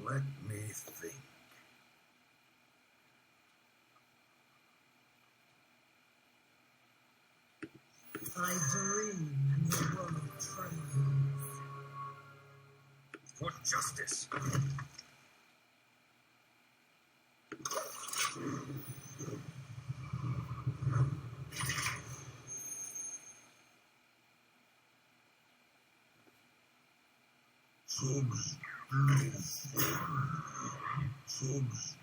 Let me think. I dream in the world trembles. For justice. Tues. Tues.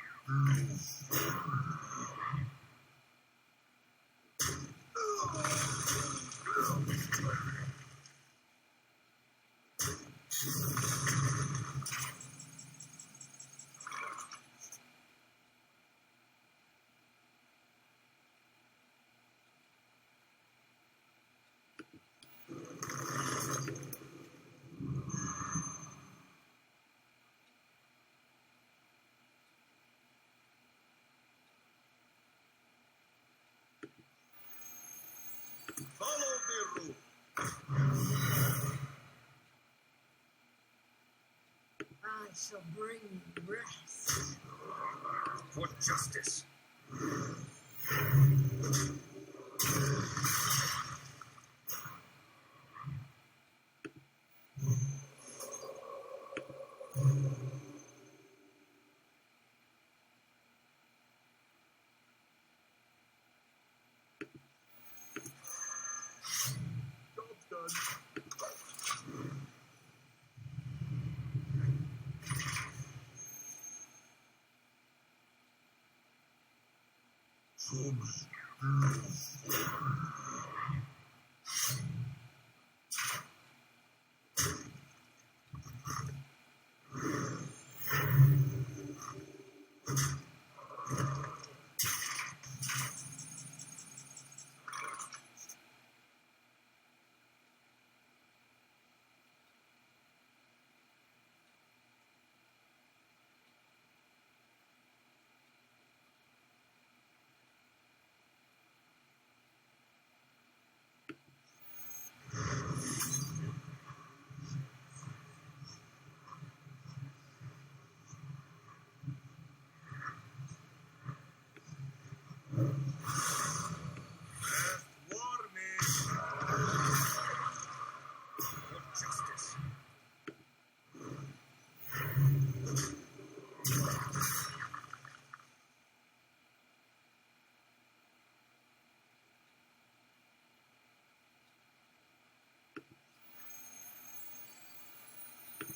Follow the rule. I shall bring you rest. For justice. Tues.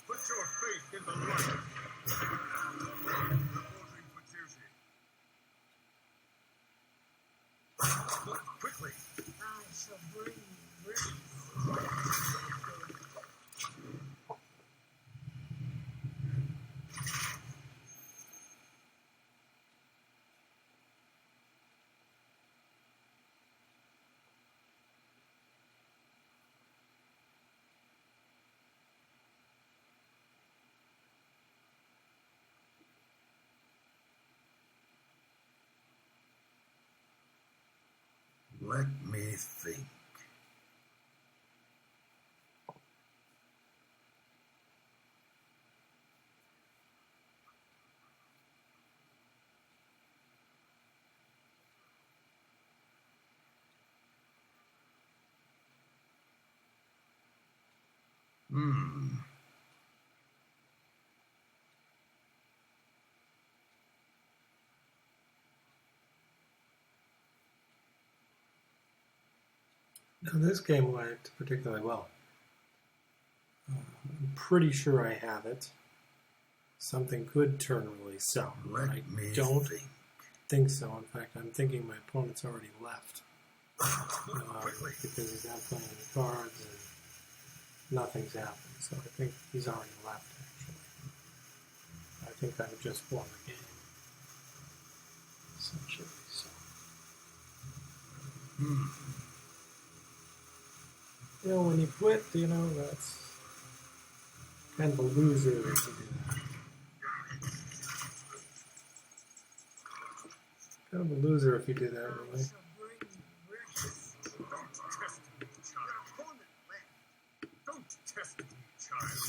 Put your faith in the light. Reporting for duty. Move quickly. I shall bring you rest. Let me think. Now this game went particularly well. I'm pretty sure I have it. Something could turn really sour. Let I me don't think. think so. In fact, I'm thinking my opponent's already left. Quickly. Because he's not playing any cards and nothing's happened. So I think he's already left, actually. I think I've just won the game. Essentially, so. You know, when you quit, you know, that's kind of a loser if you do that. Kind of a loser if you do that, really. I shall bring you rest. Don't test me, child. Don't test me, child.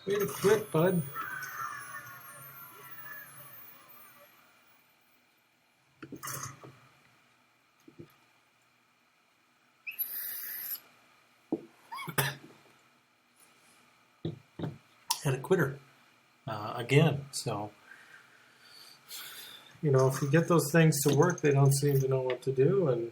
Way to quit, bud. Had a quitter again, so you know, if you get those things to work, they don't seem to know what to do, and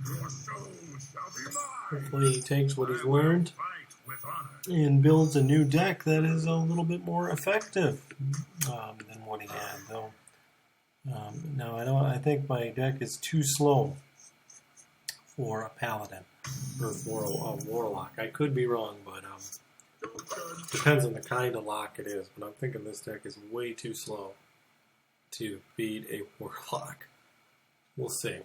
Your soul shall be mine. hopefully he takes what he's I will learned fight with honor. and builds a new deck that is a little bit more effective than what he had, though. No, I think my deck is too slow for a paladin or for a warlock. I could be wrong, but depends on the kind of lock it is. But I'm thinking this deck is way too slow to beat a warlock. We'll see.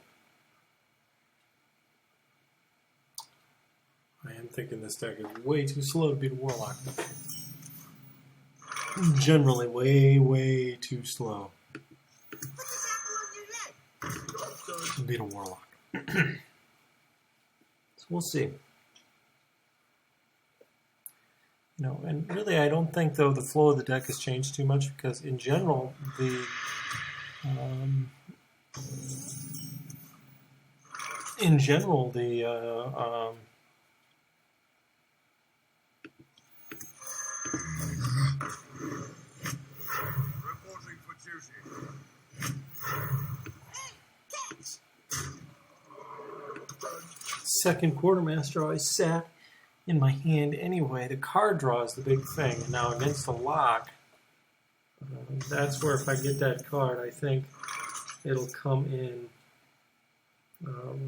I am thinking this deck is way too slow to beat a warlock. Generally, way too slow to beat a warlock. So we'll see. No, and really, I don't think though the flow of the deck has changed too much because in general the Reporting for duty. second quartermaster always sat in my hand anyway. The card draw is the big thing, and now against the lock, that's where if I get that card, I think it'll come in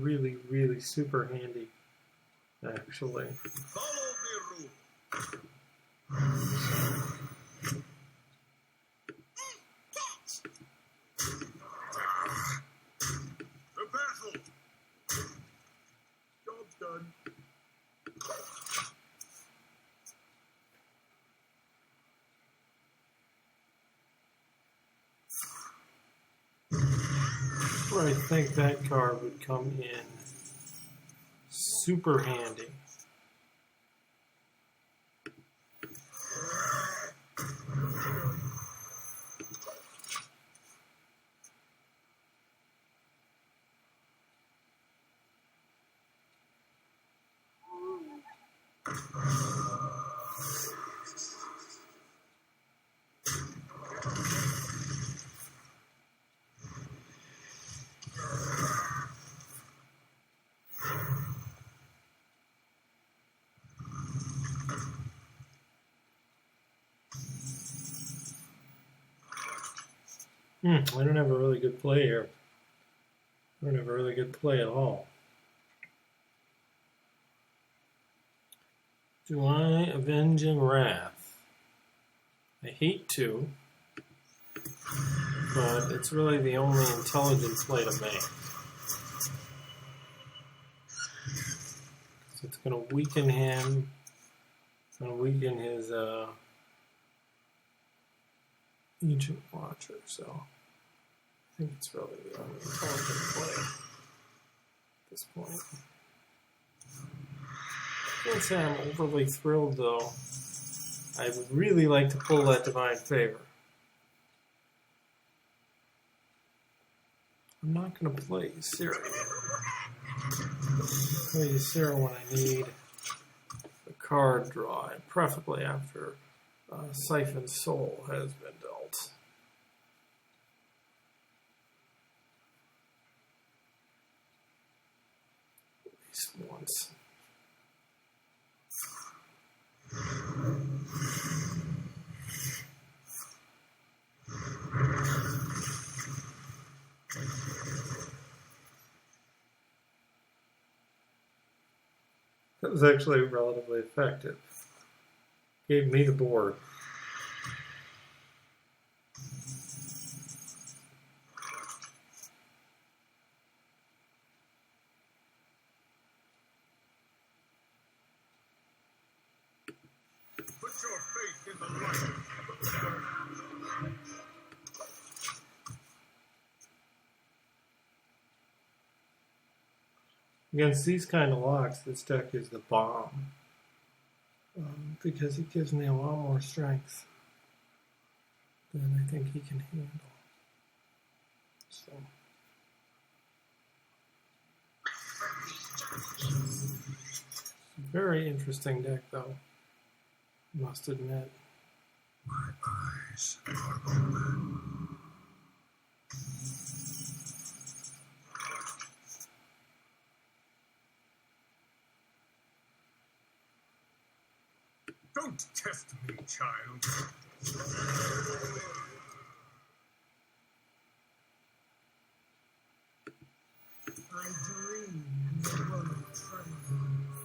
really super handy, actually. Follow the rule. The battle. Job done. Where I think that card would come in super handy. I don't have a really good play here. I don't have a really good play at all. Do I Avenging Wrath? I hate to, but it's really the only intelligent play to make. So it's going to weaken him. It's going to weaken his Ancient Watcher, so I think it's really the only intelligent play at this point. I can't say I'm overly thrilled, though. I would really like to pull that Divine Favor. I'm not going to play Ysera yet. I'll play Ysera when I need a card draw, and preferably after Siphon Soul has been dealt. At least once. That was actually relatively effective. Gave me the board. Put your faith in the light. Against these kind of locks, this deck is the bomb. Because it gives me a lot more strength than I think he can handle. So. Very interesting deck, though. Must admit. My eyes are open. Don't test me, child. I dream and the world trembles.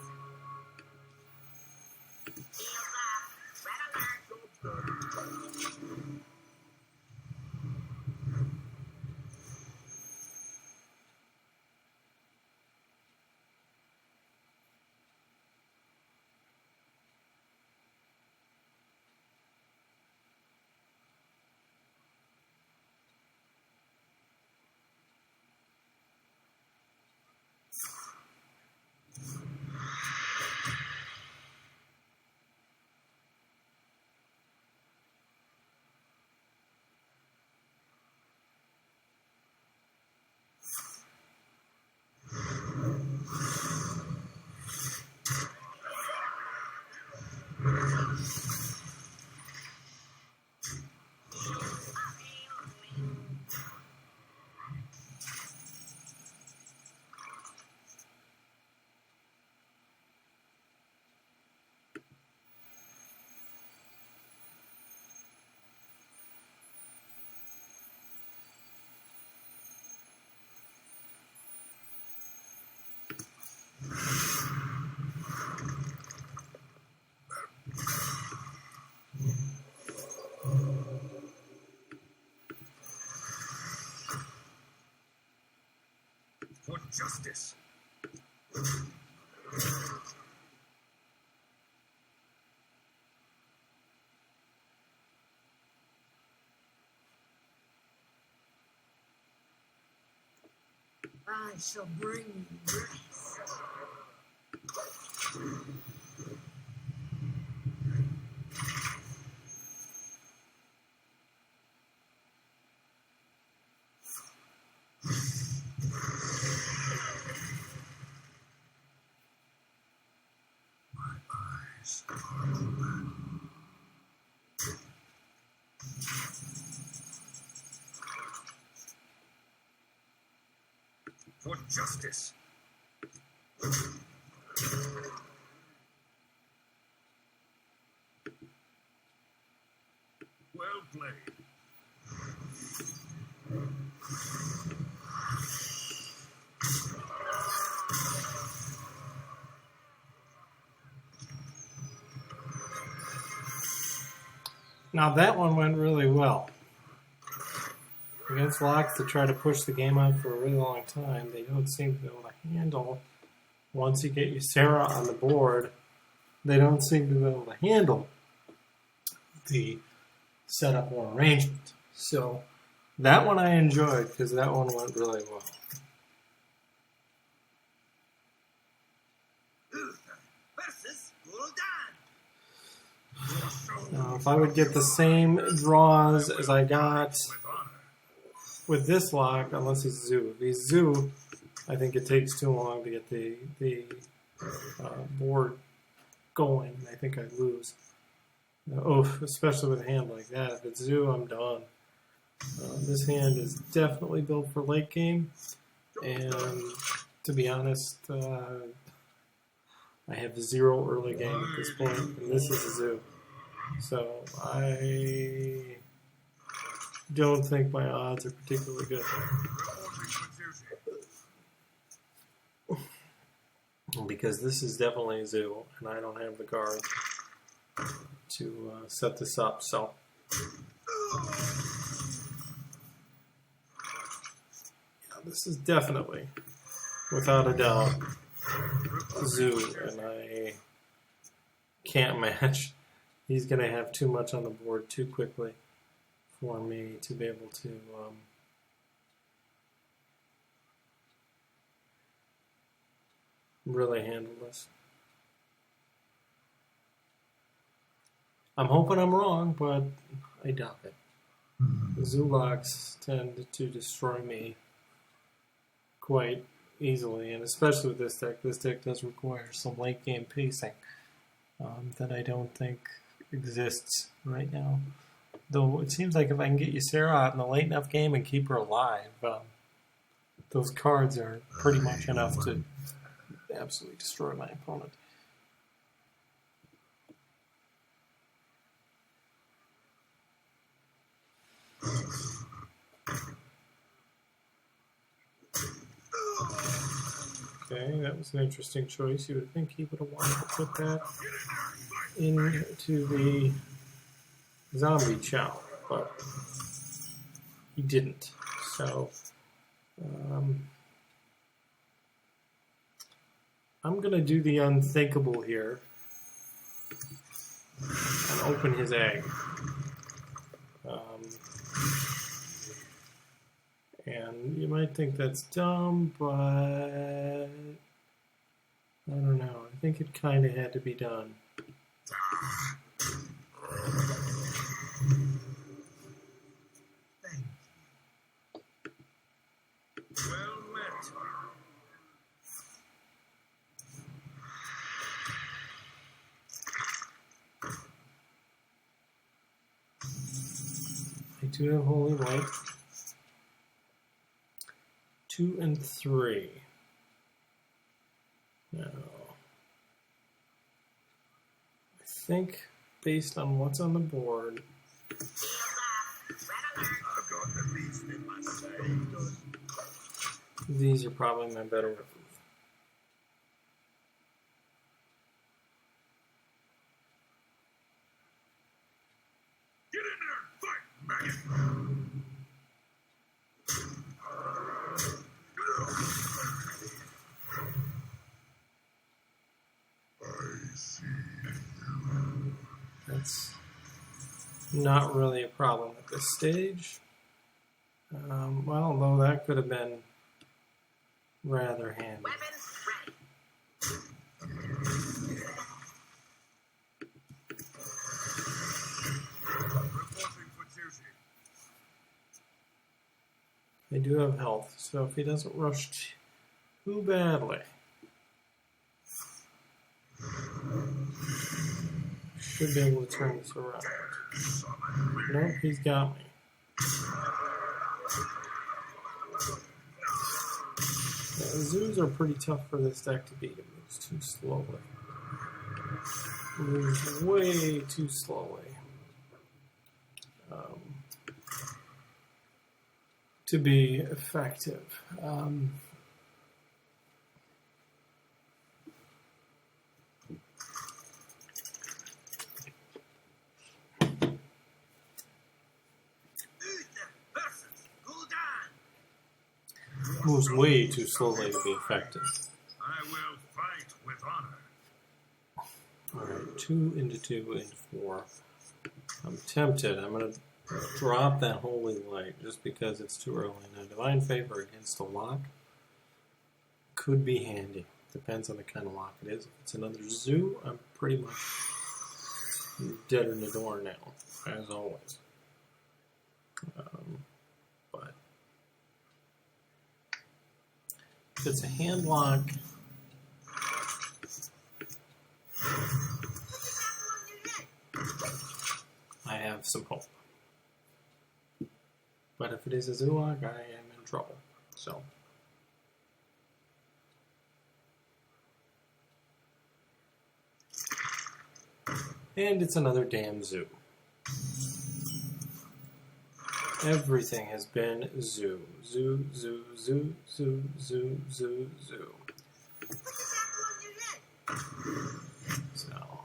For justice. I shall bring you rest. My eyes are open. For justice. Well played. Now that one went really well. Against locks that try to push the game on for a really long time, they don't seem to be able to handle. Once you get your Sarah on the board, they don't seem to be able to handle the setup or arrangement. So that one I enjoyed because that one went really well. Versus Gul'dan. Now, if I would get the same draws as I got With honor. with this lock, unless he's Zoo. If he's Zoo, I think it takes too long to get the board going. I think I'd lose. Especially with a hand like that. If it's Zoo, I'm done. This hand is definitely built for late game, and to be honest, I have 0 early game at this point, and this is a Zoo. So I don't think my odds are particularly good. Because this is definitely a Zoo, and I don't have the cards to set this up. So this is definitely, without a doubt, Zoo, and I can't match. He's going to have too much on the board too quickly for me to be able to really handle this. I'm hoping I'm wrong, but I doubt it. Zulaks tend to destroy me quite easily, and especially with this deck. This deck does require some late game pacing that I don't think exists right now. Though it seems like if I can get Ysera out in the late enough game and keep her alive, those cards are pretty much enough to absolutely destroy my opponent. Okay, that was an interesting choice. You would think he would have wanted to put that into the zombie chow, but he didn't. So I'm going to do the unthinkable here and open his egg. And you might think that's dumb, but I don't know. I think it kind of had to be done. Thank you. Well met. I do have Holy Light. 2 and 3. Now, I think based on what's on the board, I've got the beast in my sight. these are probably my better move. Get in there and fight, maggot. That's not really a problem at this stage. Well, although that could have been rather handy. Reporting for Tues. I do have health, so if he doesn't rush too badly, should be able to turn this around. Nope, he's got me. The zoos are pretty tough for this deck to beat. It moves too slowly. It moves way too slowly. To be effective. Moves way too slowly to be effective. I will fight with honor. Alright, 2 into 2 into 4. I'm tempted. I'm going to drop that Holy Light just because it's too early. Now, Divine Favor against a lock could be handy. Depends on the kind of lock it is. If it's another zoo, I'm pretty much dead in the door now, as always. But if it's a hand lock, I have some hope. But if it is a Zulak, I am in trouble. So. And it's another damn zoo. Everything has been zoo. Zoo, zoo, zoo, zoo, zoo, zoo, zoo. So.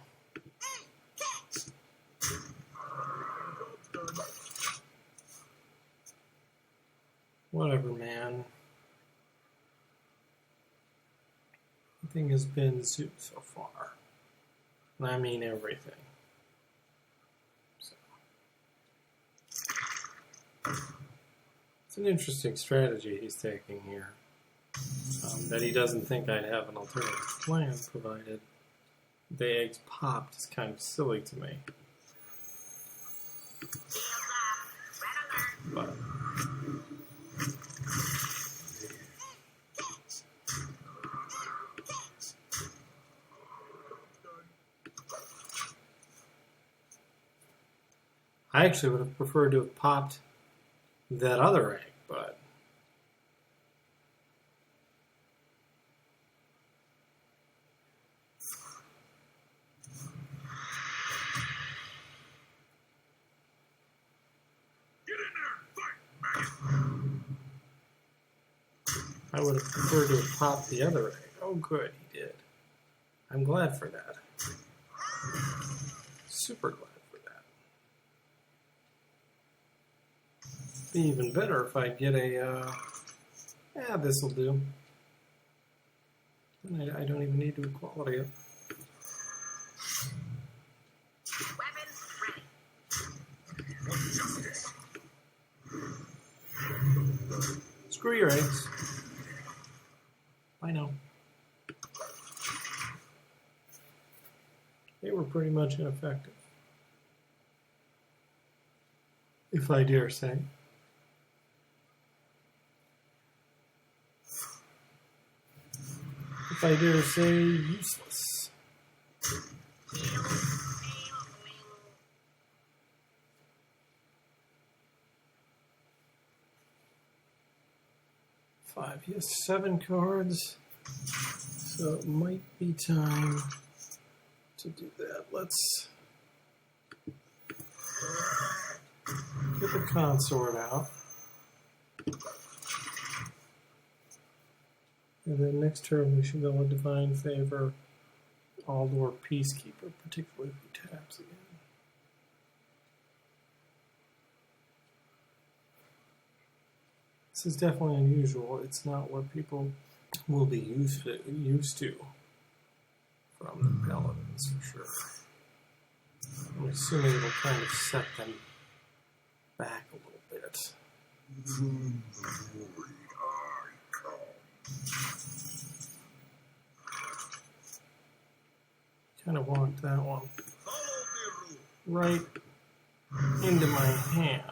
Whatever, man. Everything has been zoo so far. And I mean everything. So. It's an interesting strategy he's taking here. That he doesn't think I'd have an alternative plan provided the eggs popped is kind of silly to me. But I actually would have preferred to have popped that other egg, but Get in there, fight, maggot. I would have preferred to have popped the other egg. Oh, good, he did. I'm glad for that. Super glad for that. Be even better if I get a, this'll do. And I don't even need to equality it. Weapons ready. For justice. Screw your eggs. I know. They were pretty much ineffective, if I dare say. If I dare say, useless. Five, he has 7 cards, so it might be time to do that. Let's get the consort out. And then next turn we should go with Divine Favor, Aldor Peacekeeper, particularly if he taps again. This is definitely unusual. It's not what people will be used to from the Paladins, for sure. I'm assuming it'll kind of set them back a little bit. From the glory I come. Kind of want that one Follow the rule. right into my hand.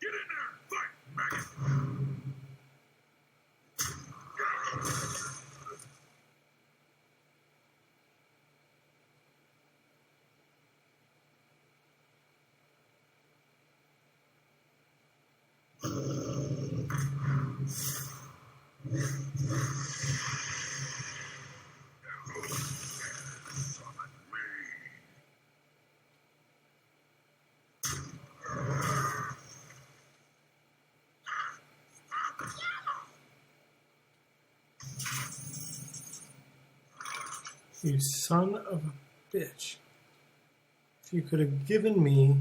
Get in there, fight, maggot. Summon me. You son of a bitch. If you could have given me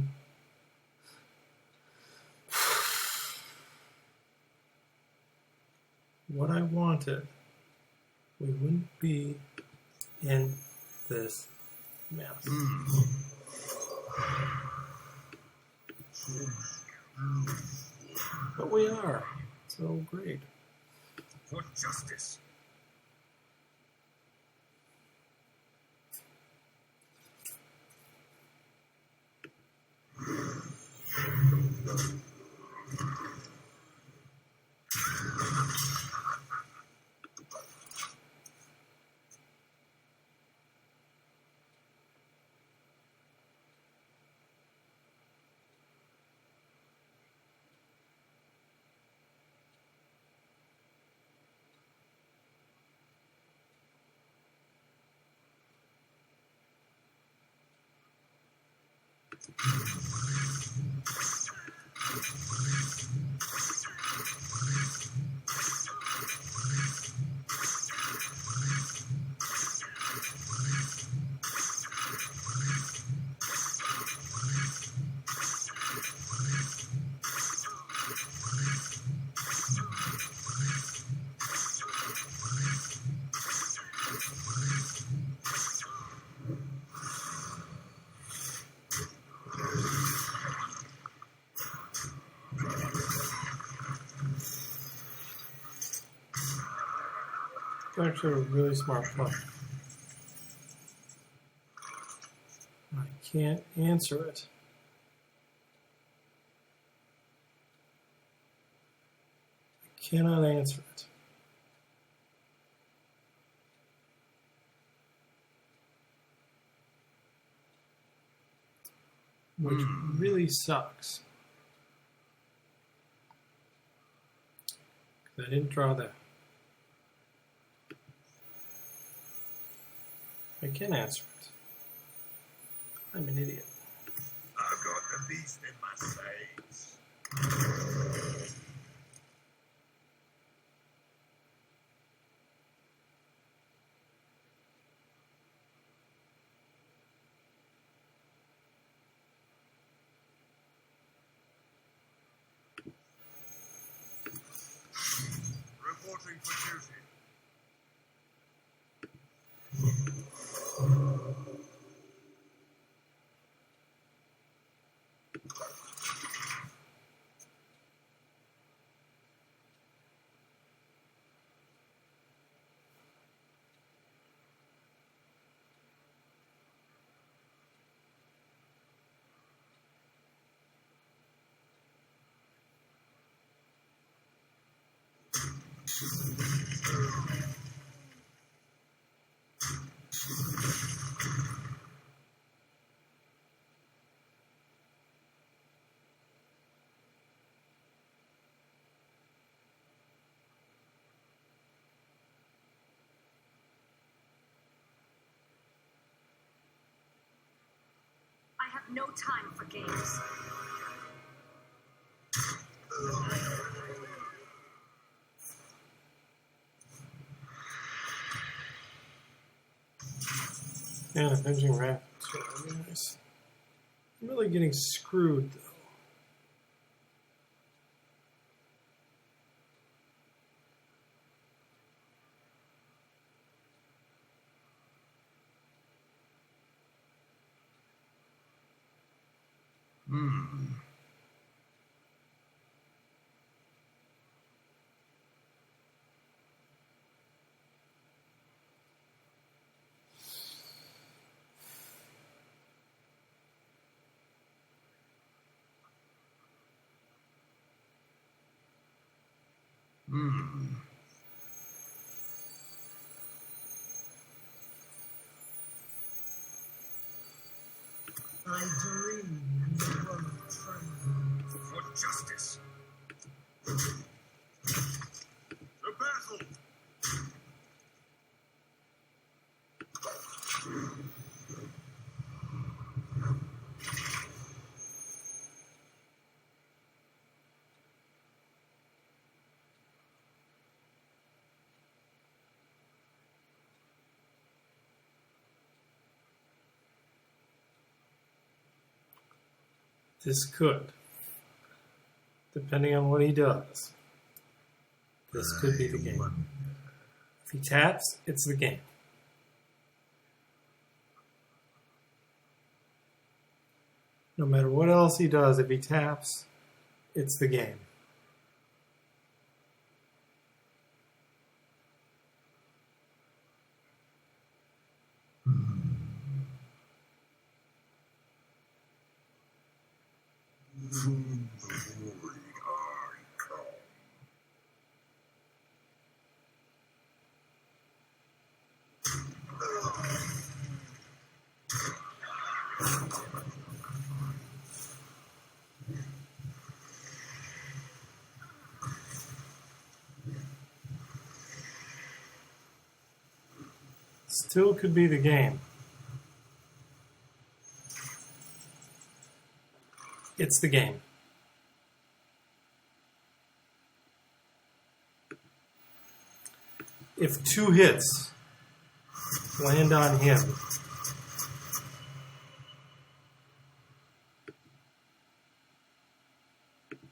what I wanted, we wouldn't be in this mess. But we are. So great. For justice. Actually, a really smart play. I can't answer it. I cannot answer it. Which really sucks. Because I didn't draw that. I can answer it. I'm an idiot. I've got the beast in my sights. Reporting for duty. I have no time for games. And avenging wrath. Really nice. I'm really getting screwed though. I dream in the world train. For justice. The battle. This could. Depending on what he does. This could be the game. If he taps, it's the game. No matter what else he does, if he taps, it's the game. From the void I come. Still could be the game. It's the game. If 2 hits land on him,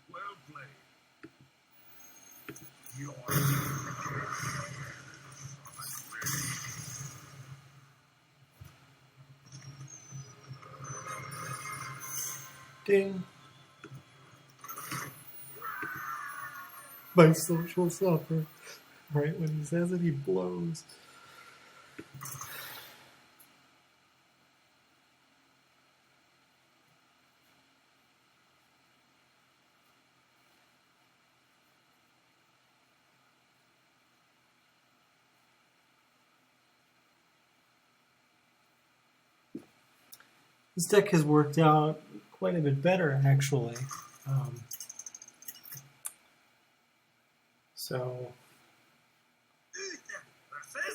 Well played. Your ding. My social suffer. Right when he says it, he blows. This deck has worked out quite a bit better, actually. So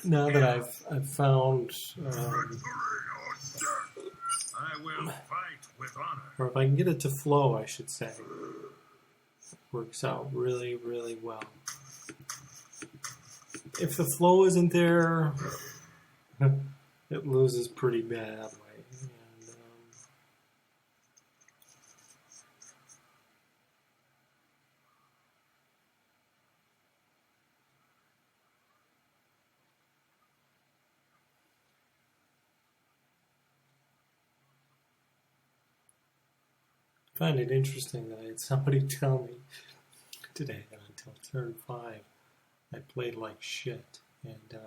now that I've found, I will fight with honor. or if I can get it to flow, I should say, it works out really, really well. If the flow isn't there, it loses pretty badly. And, I find it interesting that I had somebody tell me today that until turn 5 I played like shit. And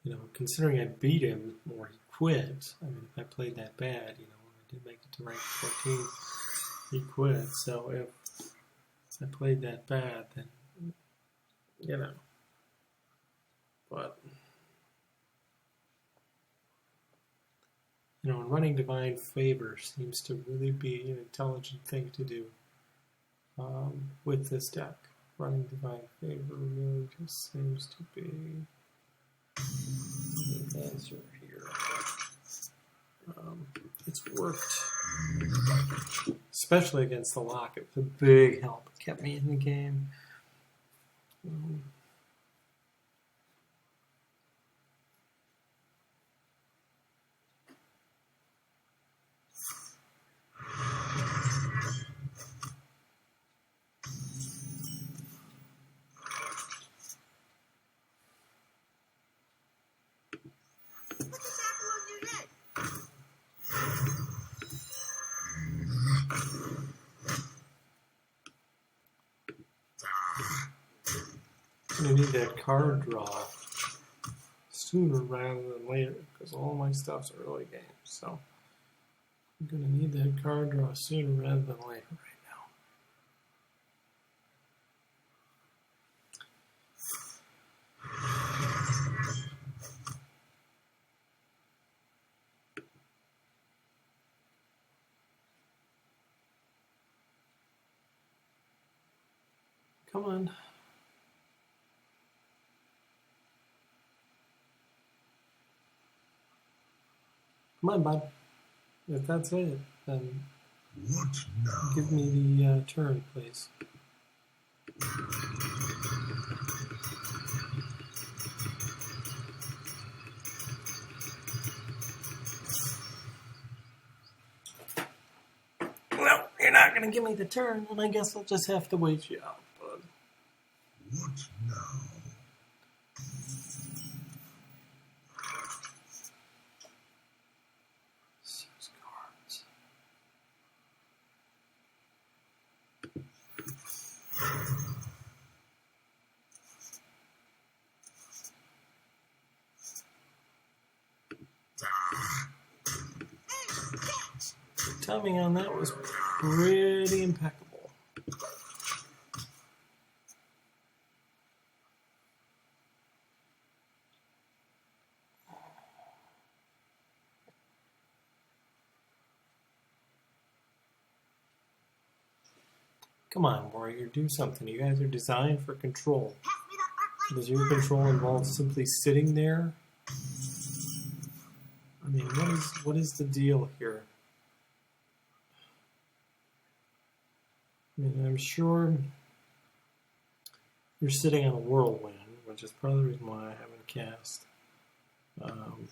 you know, considering I beat him or he quit, I mean, if I played that bad, you know, I did make it to rank 14, he quit. So if I played that bad, then, you know, but, you know, and running Divine Favor seems to really be an intelligent thing to do with this deck. Running Divine Favor really just seems to be the answer here. It's worked, especially against the lock. It was a big help. It kept me in the game. I need that card draw sooner rather than later because all my stuff's early game. So I'm going to need that card draw sooner rather than later right now. Come on. Come on, bud. If that's it, then What now? give me the turn, please. Well, you're not going to give me the turn, and I guess I'll just have to wait you out, bud. What now? Six cards. Timing on that was pretty impeccable. Come on, warrior, do something. You guys are designed for control. Does your control involve simply sitting there? mean, what is the deal here? I mean, I'm sure you're sitting on a whirlwind, which is part of the reason why I haven't cast. Reporting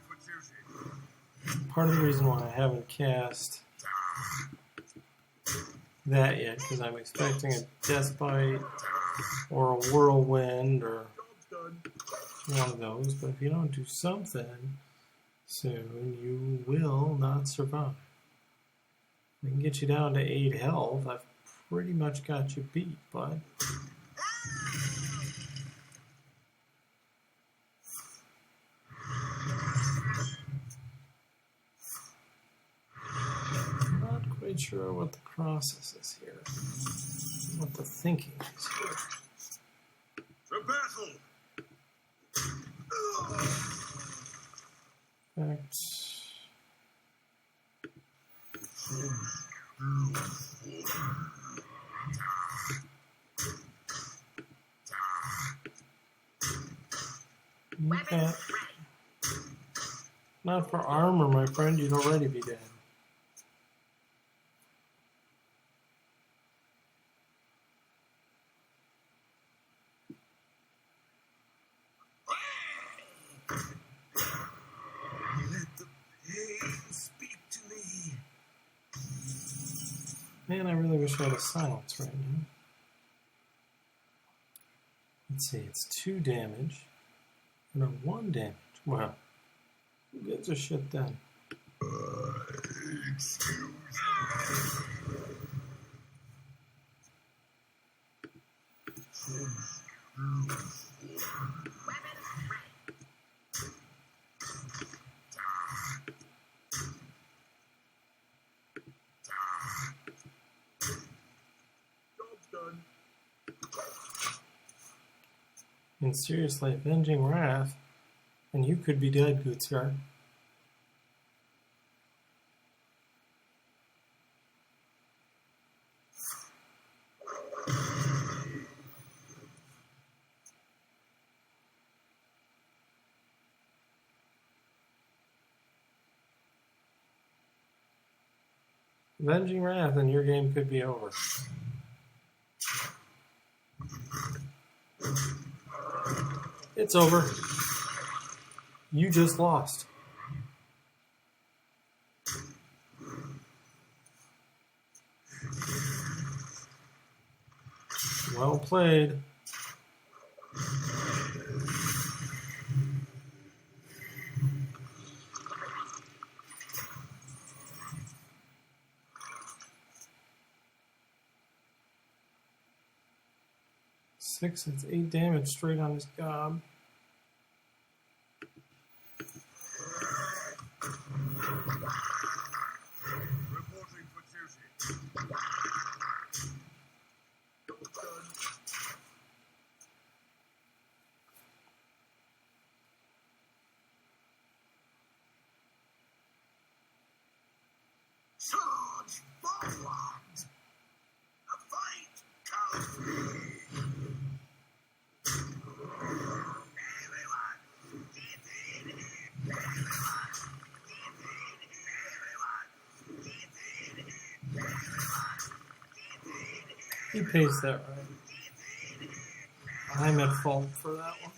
for duty. Part of the reason why I haven't cast that yet, because I'm expecting a Death Bite or a Whirlwind or Job's done. one of those. But if you don't do something soon, you will not survive. I can get you down to 8 health. I've pretty much got you beat, bud. Not quite sure what the process is here. What the thinking is here. To battle. In fact, okay. Not for armor, my friend. You'd already be dead. Let the pain speak to me. Man, I really wish I had a silence right now. Let's see, it's 2 damage and a 1 damage. Wow. Who gives a shit then? Excuse me. Job's done. And seriously, Avenging Wrath, and you could be dead, Goodsguard. Avenging Wrath, and your game could be over. It's over. You just lost. Well played. Six, it's 8 damage straight on his gob. Reporting for duty. Job's done. Charge forward! The fight comes! Everyone, get in here! Everyone, get in here! Everyone, get in here! Everyone, get in here! He paced that right. I'm at fault for that one.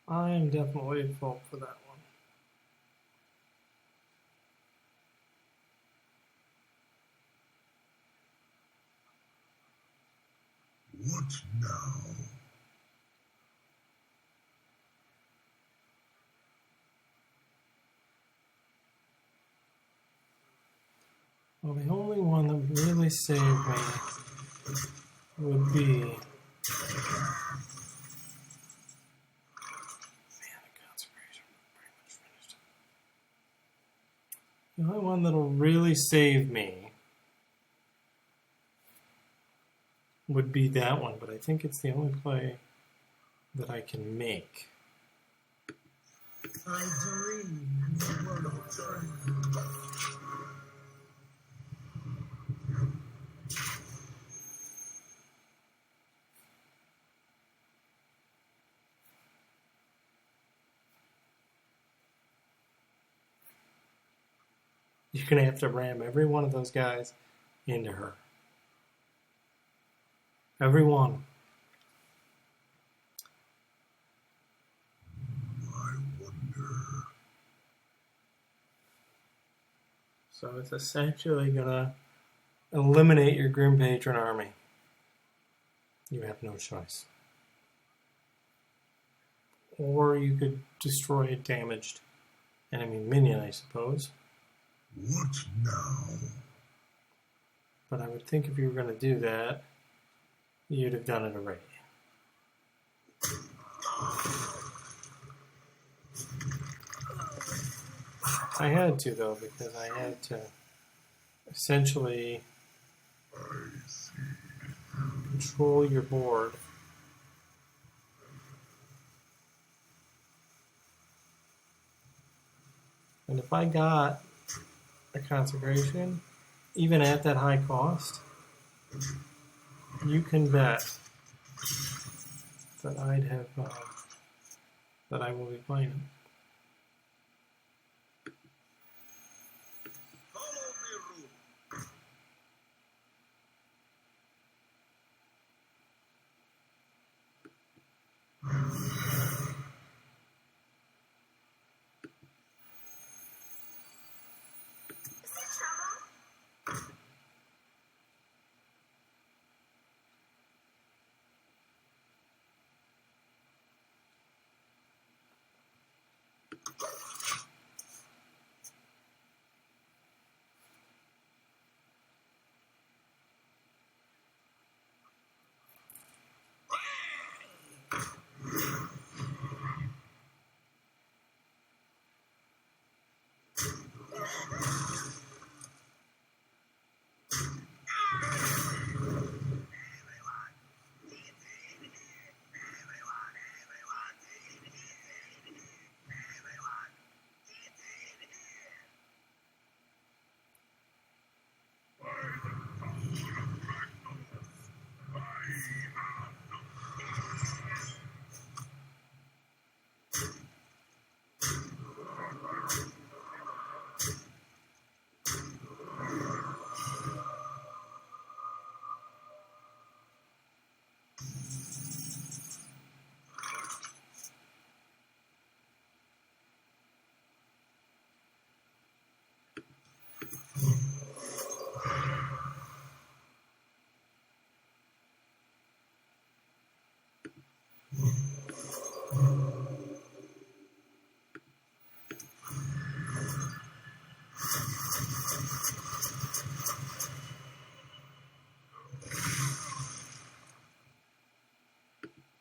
I am definitely at fault for that one. What now? Well, the only one that really saved me would be... Man, the consecration pretty much finished. The only one that'll really save me would be that one, but I think it's the only play that I can make. I dream in the world of dreams. You're going to have to ram every one of those guys into her. Every one. I wonder. So it's essentially going to eliminate your Grim Patron army. You have no choice. Or you could destroy a damaged enemy minion, I suppose. What now? But I would think if you were going to do that, you'd have done it already. I had to, though, because I had to essentially control your board. And if I got a consecration, even at that high cost, you can bet that I'd have that I will be playing it. Follow the rule. Is there trouble?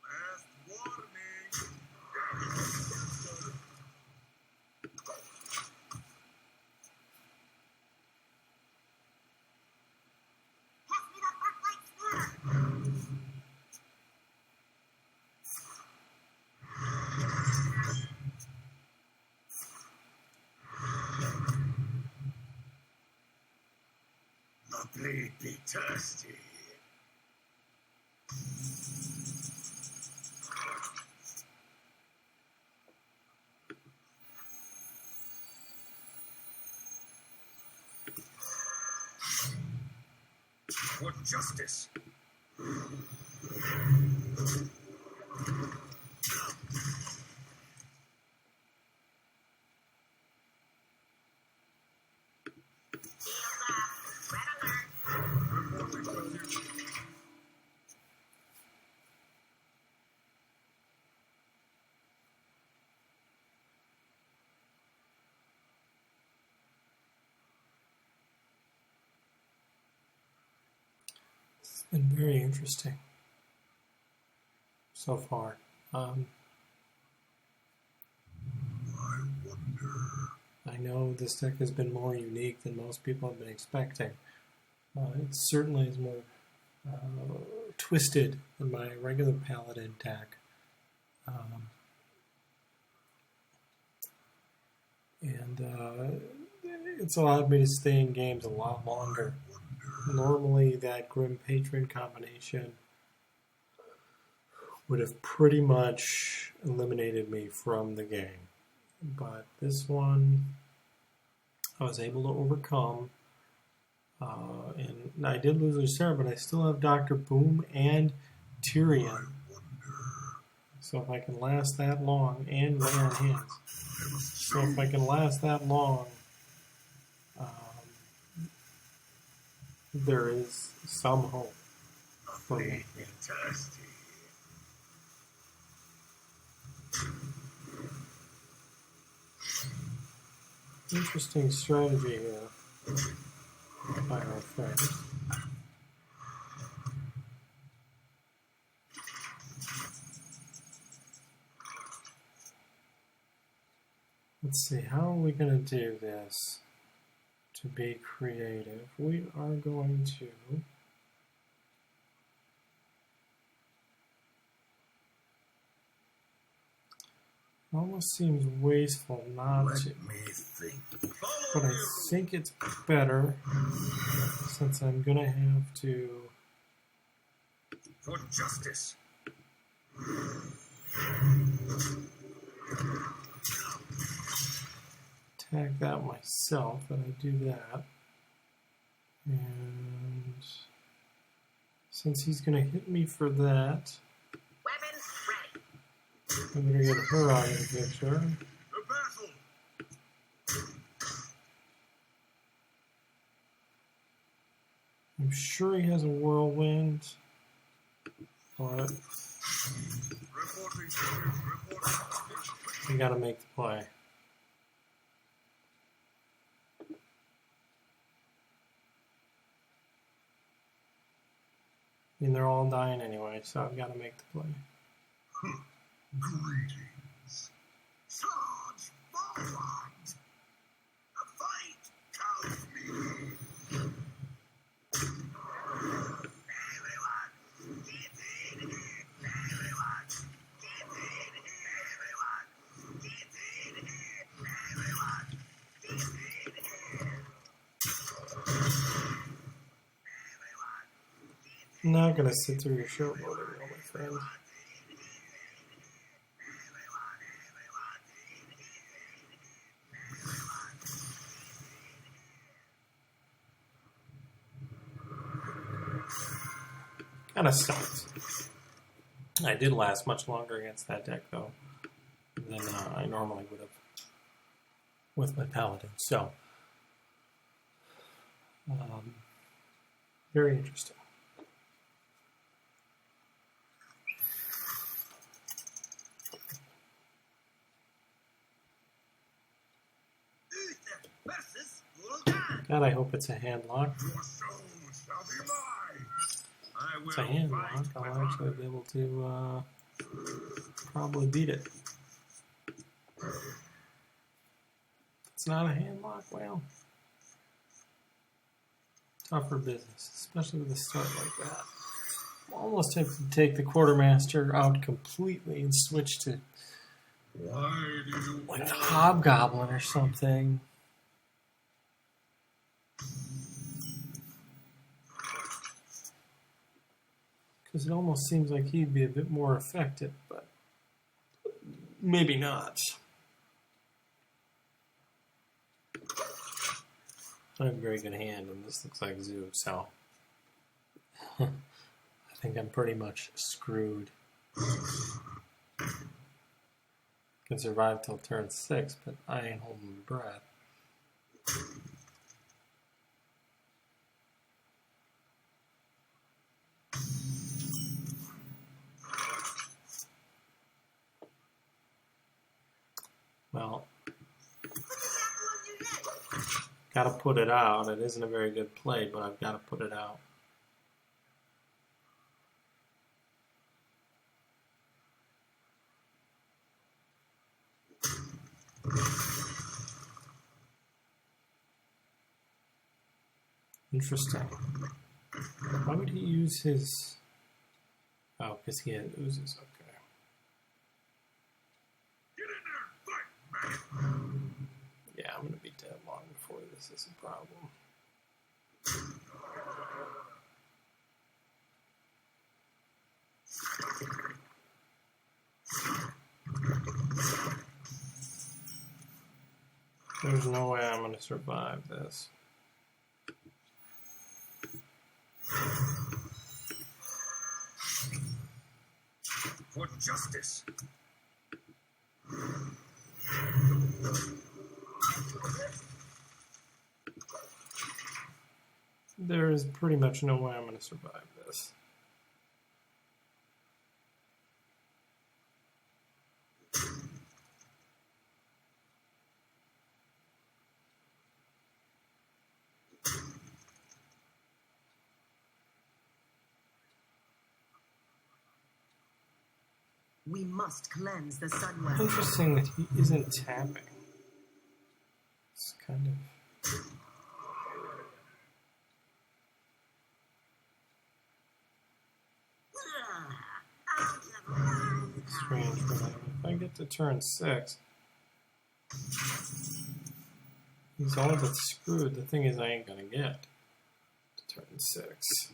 Last warning. Pass me that arc light spear! The blade be thirsty. For justice. It's been very interesting so far. I wonder. I know this deck has been more unique than most people have been expecting. It certainly is more twisted than my regular Paladin deck. And it's allowed me to stay in games a lot longer. Normally, that Grim Patron combination would have pretty much eliminated me from the game. But this one, I was able to overcome. And I did lose Lucera, but I still have Dr. Boom and Tyrion. So if I can last that long, and lay on hands. So if I can last that long, there is some hope for me. Interesting strategy here by our friends. Let's see, how are we going to do this to be creative? We are going to almost seems wasteful not to. But I think it's better since I'm going to have to for justice. attack that myself, that I do that. And since he's going to hit me for that, Weapons ready. I'm going to get her out of the picture. The battle. I'm sure he has a whirlwind, but Reporting. I got to make the play. I mean, they're all dying anyway, so I've got to make the play. Greetings. Charge forward. The fight calls me. Everyone, get in. Everyone, get in. Everyone, get in. Everyone, get in. I'm not going to sit through your showboating, my friend. Kind of sucked. I did last much longer against that deck, though, than I normally would have with my Paladin. So, very interesting. God, I hope it's a hand lock. Your soul shall be mine. I will It's a hand lock. fight I'll with actually be able to probably beat it. It's not a hand lock. Well, tougher business, especially with a start like that. Almost have to take the quartermaster out completely and switch to Why do you like a hobgoblin or something. Because it almost seems like he'd be a bit more effective, but maybe not. I have a very good hand, and this looks like Zoo, so I think I'm pretty much screwed. Can survive till turn 6, but I ain't holding my breath. Well, gotta put it out. It isn't a very good play, but I've got to put it out. Interesting. Why would he use his... Oh, because he had oozes. Okay. get in there? Fight, man. Yeah, I'm going to be dead long before this is a problem. There's no way I'm going to survive this. For justice. There is pretty much no way I'm going to survive this. We must cleanse the Sunwell. Interesting that he isn't tapping. It's kind of strange for him. If I get to turn 6, he's all but screwed. The thing is, I ain't gonna get to turn 6.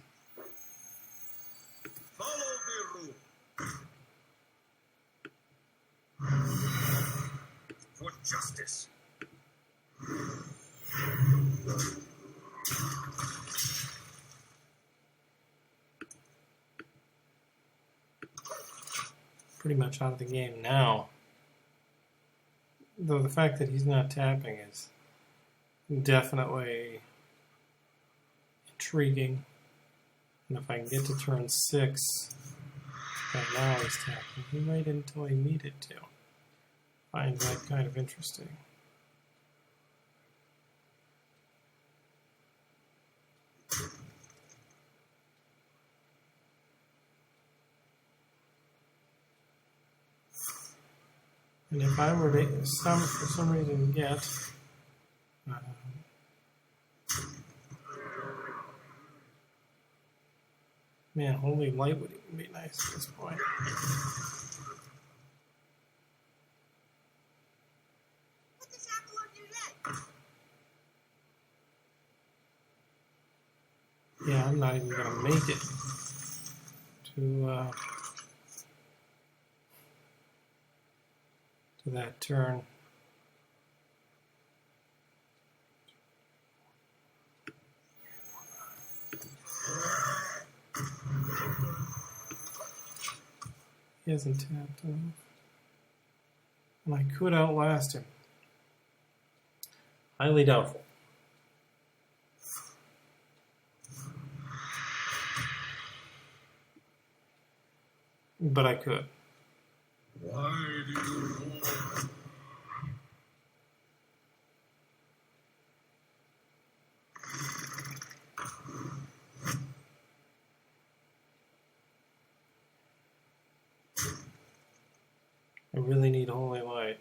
Follow the rule. For justice. Pretty much out of the game now. Though the fact that he's not tapping is definitely intriguing. And if I can get to turn 6, and now he's tapping, he might until I need it to. Find that kind of interesting. And if I were to for some reason get man, Holy Light would even be nice at this point. Put the shackle on your leg. Yeah, I'm not even going to make it to that turn. He hasn't tapped enough. And I could outlast him. Highly doubtful. But I could. Why do you roar? I really need Holy Light.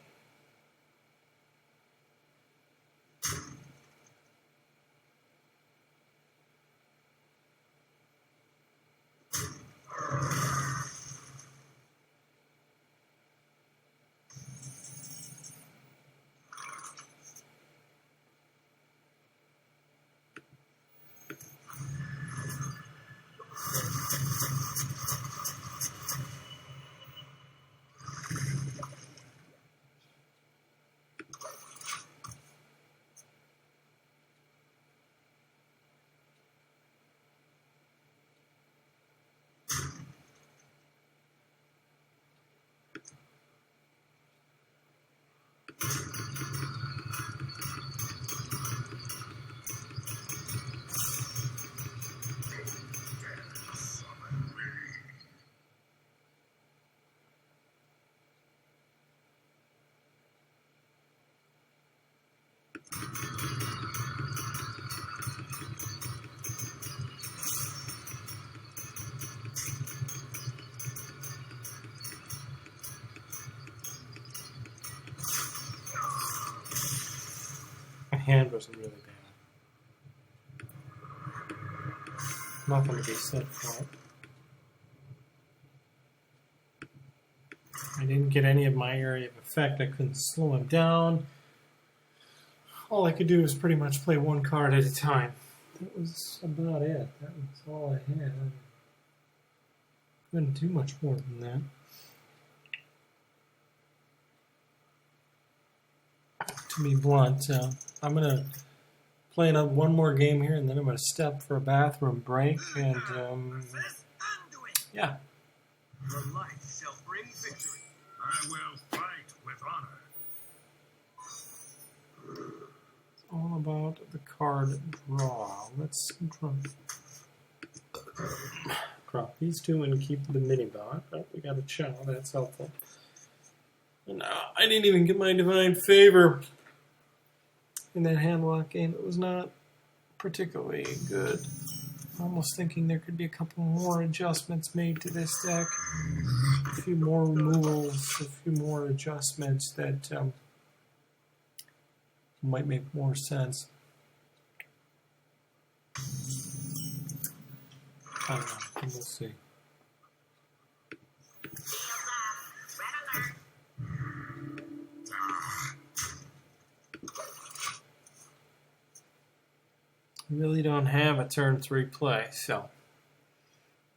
My hand was really bad. Nothing to be said for it. I didn't get any of my area of effect. I couldn't slow him down. All I could do was pretty much play one card at a time. That was about it. That was all I had. I couldn't do much more than that. to be blunt, I'm going to play another one more game here, and then I'm going to step for a bathroom break, and yeah. The light shall bring victory. I will fight with honor. It's all about the card draw. Let's drop these two and keep the mini bot. Oh, we got a chow. That's helpful. And I didn't even get my divine favor in that handlock game. It was not particularly good. I'm almost thinking there could be a couple more adjustments made to this deck. A few more removals, a few more adjustments that might make more sense. I don't know. We'll see. I really don't have a turn 3 play, so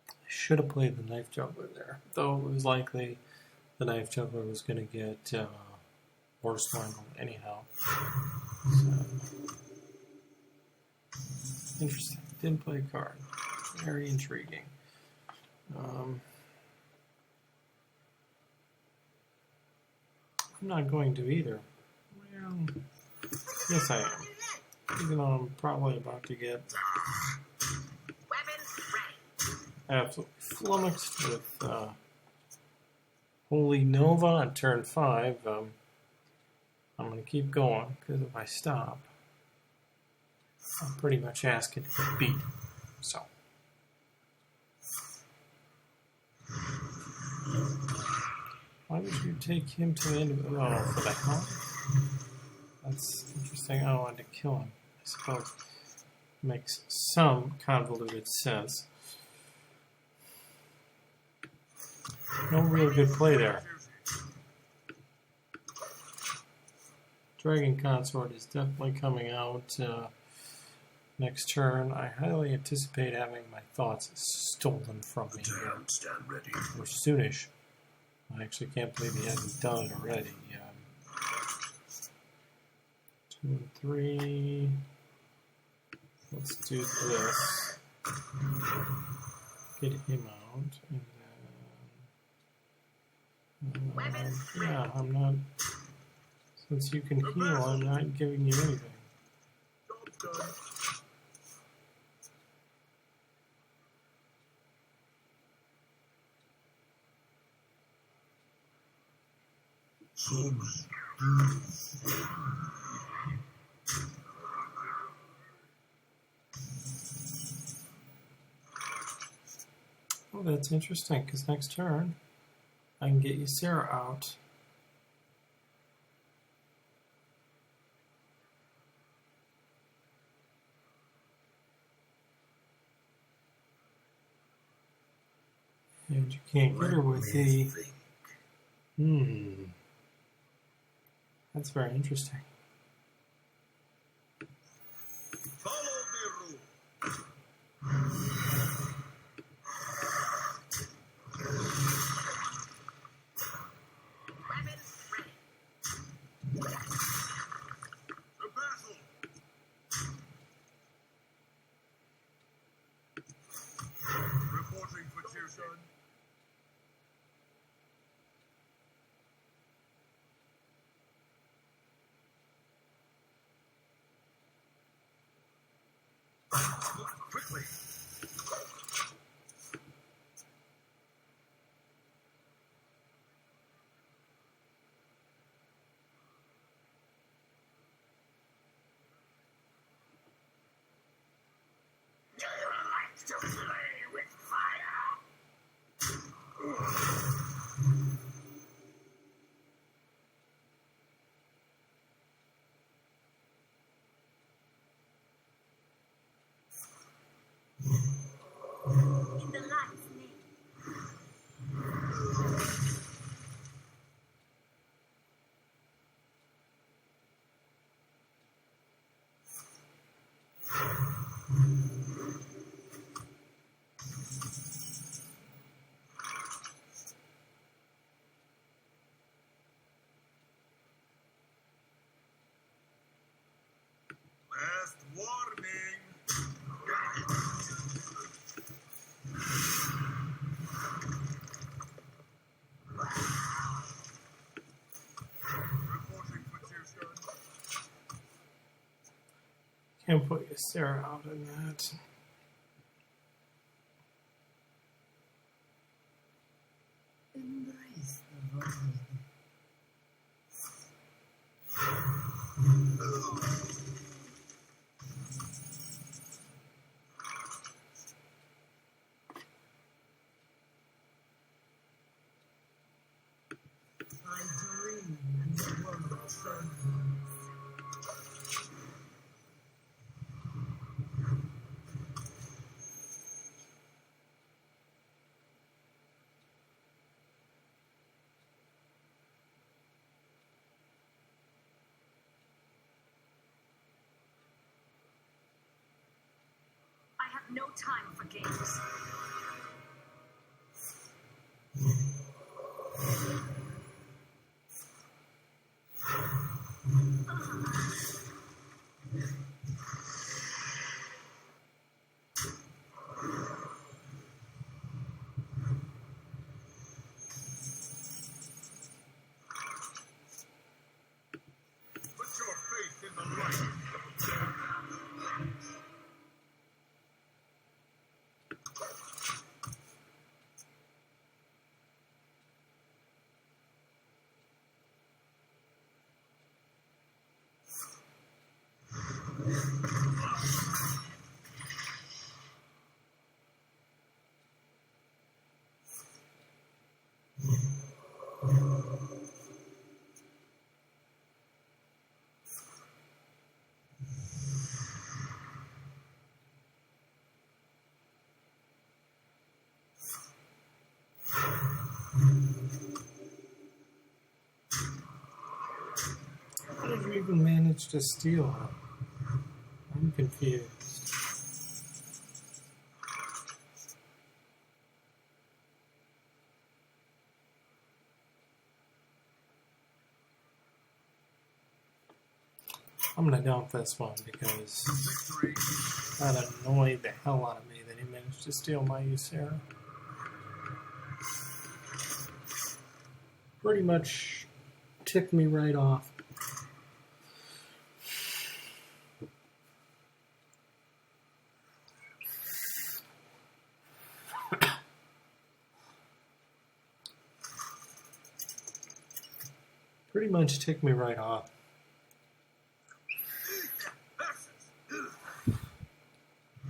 I should have played the Knife Juggler there. Though it was likely the Knife Juggler was going to get horse-wrangled anyhow. So, interesting. Didn't play a card. Very intriguing. I'm not going to either. Well, yes, I am. Even though I'm probably about to get absolutely flummoxed with Holy Nova on turn 5. I'm going to keep going, because if I stop, I'm pretty much asking to get beat. So. Why would you take him to the end of the... Oh, for the hell? That's interesting. I wanted to kill him. I suppose makes some convoluted sense. No real good play there. Dragon Consort is definitely coming out next turn. I highly anticipate having my thoughts stolen from me here. Stand ready. Or soonish. I actually can't believe he hasn't done it already. 2 and 3. Let's do this. Get him out. And then, yeah, I'm not. Since you can heal, I'm not giving you anything. Oh, that's interesting, because next turn, I can get Ysera out. And you can't get her with the... That's very interesting. Follow the rule. The battle. Reporting for Tues. Quickly. Can't put Sarah out in that. Embrace the void. I dream and the world trembles. I have no time for games. Put your faith in the light. How did you even manage to steal her? I'm confused. I'm gonna dump this one because Victory. that annoyed the hell out of me that he managed to steal my Ysera. Pretty much ticked me right off. Pretty much ticked me right off.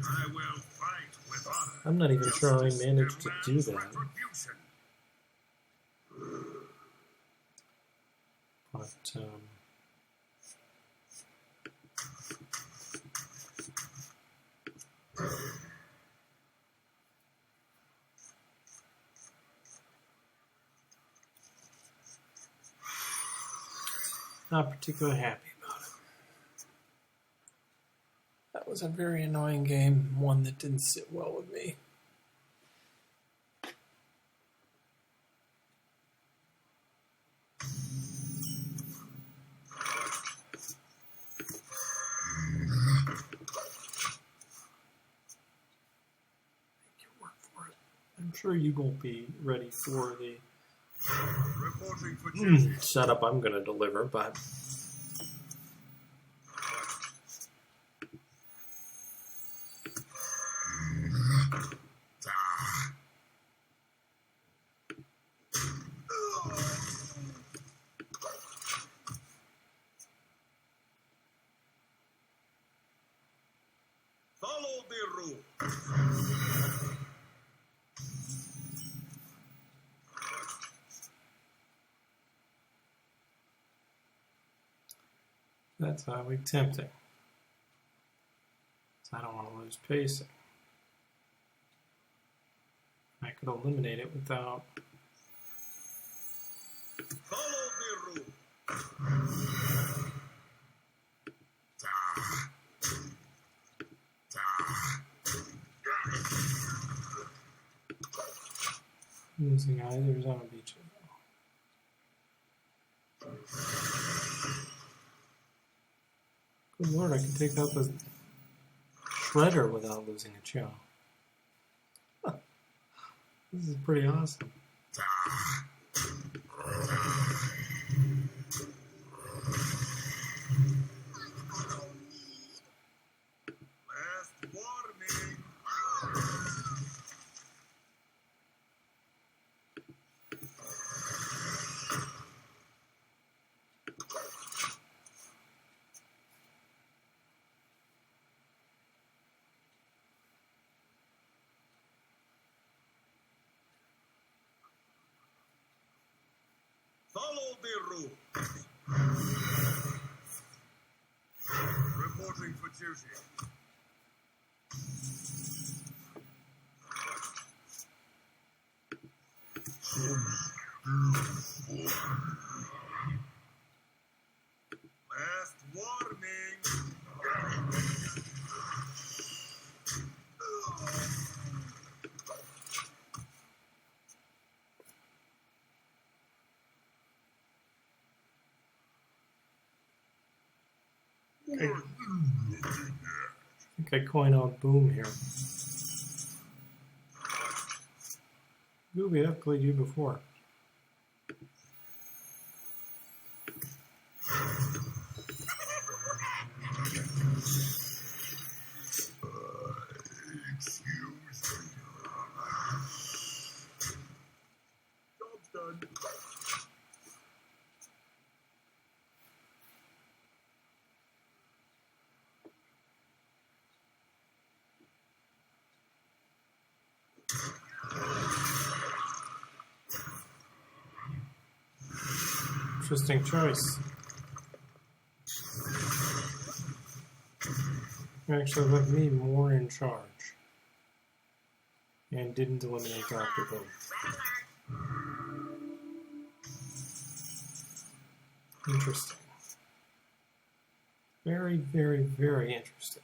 I will fight with honor. I'm not even sure I managed to do that. Retribution. But, not particularly happy about it. That was a very annoying game, one that didn't sit well with me. I'm sure you won't be ready for the Reporting for duty. setup I'm going to deliver, but Follow the rule. that's highly tempting. So I don't want to lose pacing. I could eliminate it without. Follow the rule. Using either on a beach. Good lord, I can take out the shredder without losing a chow. This is pretty awesome. Follow the rules. Reporting for duty. Last warning. I think I coin out boom here. Ooh, we have played you before. Job's done. Interesting choice. You actually left me more in charge. And didn't eliminate Dr. Boom. Interesting. Very, very, very interesting.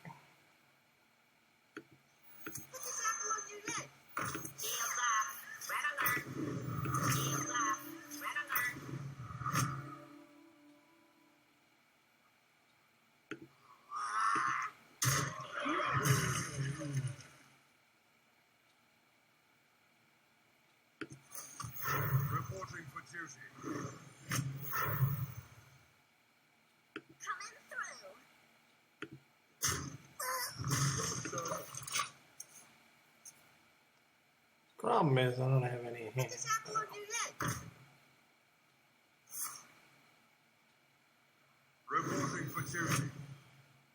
Reporting for duty. Coming through. Problem is, I don't have any hands. Reporting for duty.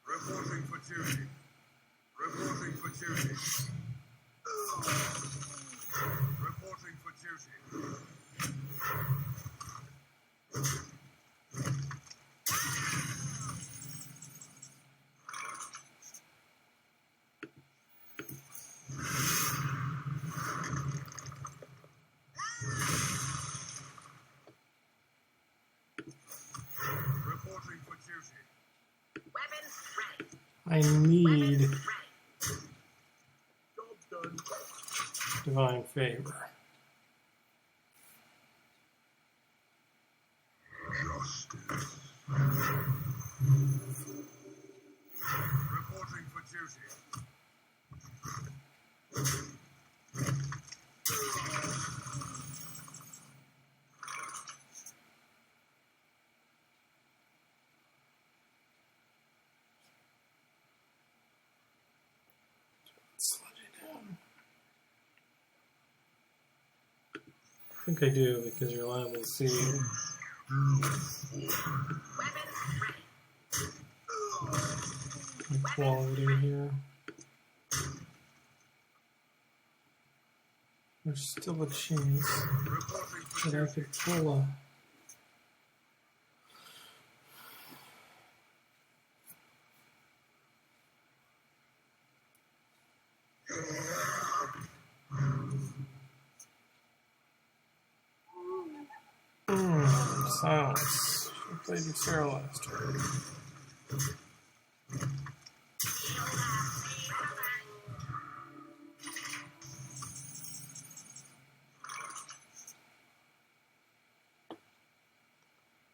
Reporting for duty. Reporting for duty. Reporting for duty. Reporting for duty. Weapons ready. I need Job's done. divine favor. Justice. Reporting for duty. Sludge it down. I think I do because you're liable to see Weapons ready. equality here. There's still a chance Reporting for that I duty. could pull a. Silence. I played with Sarah last turn.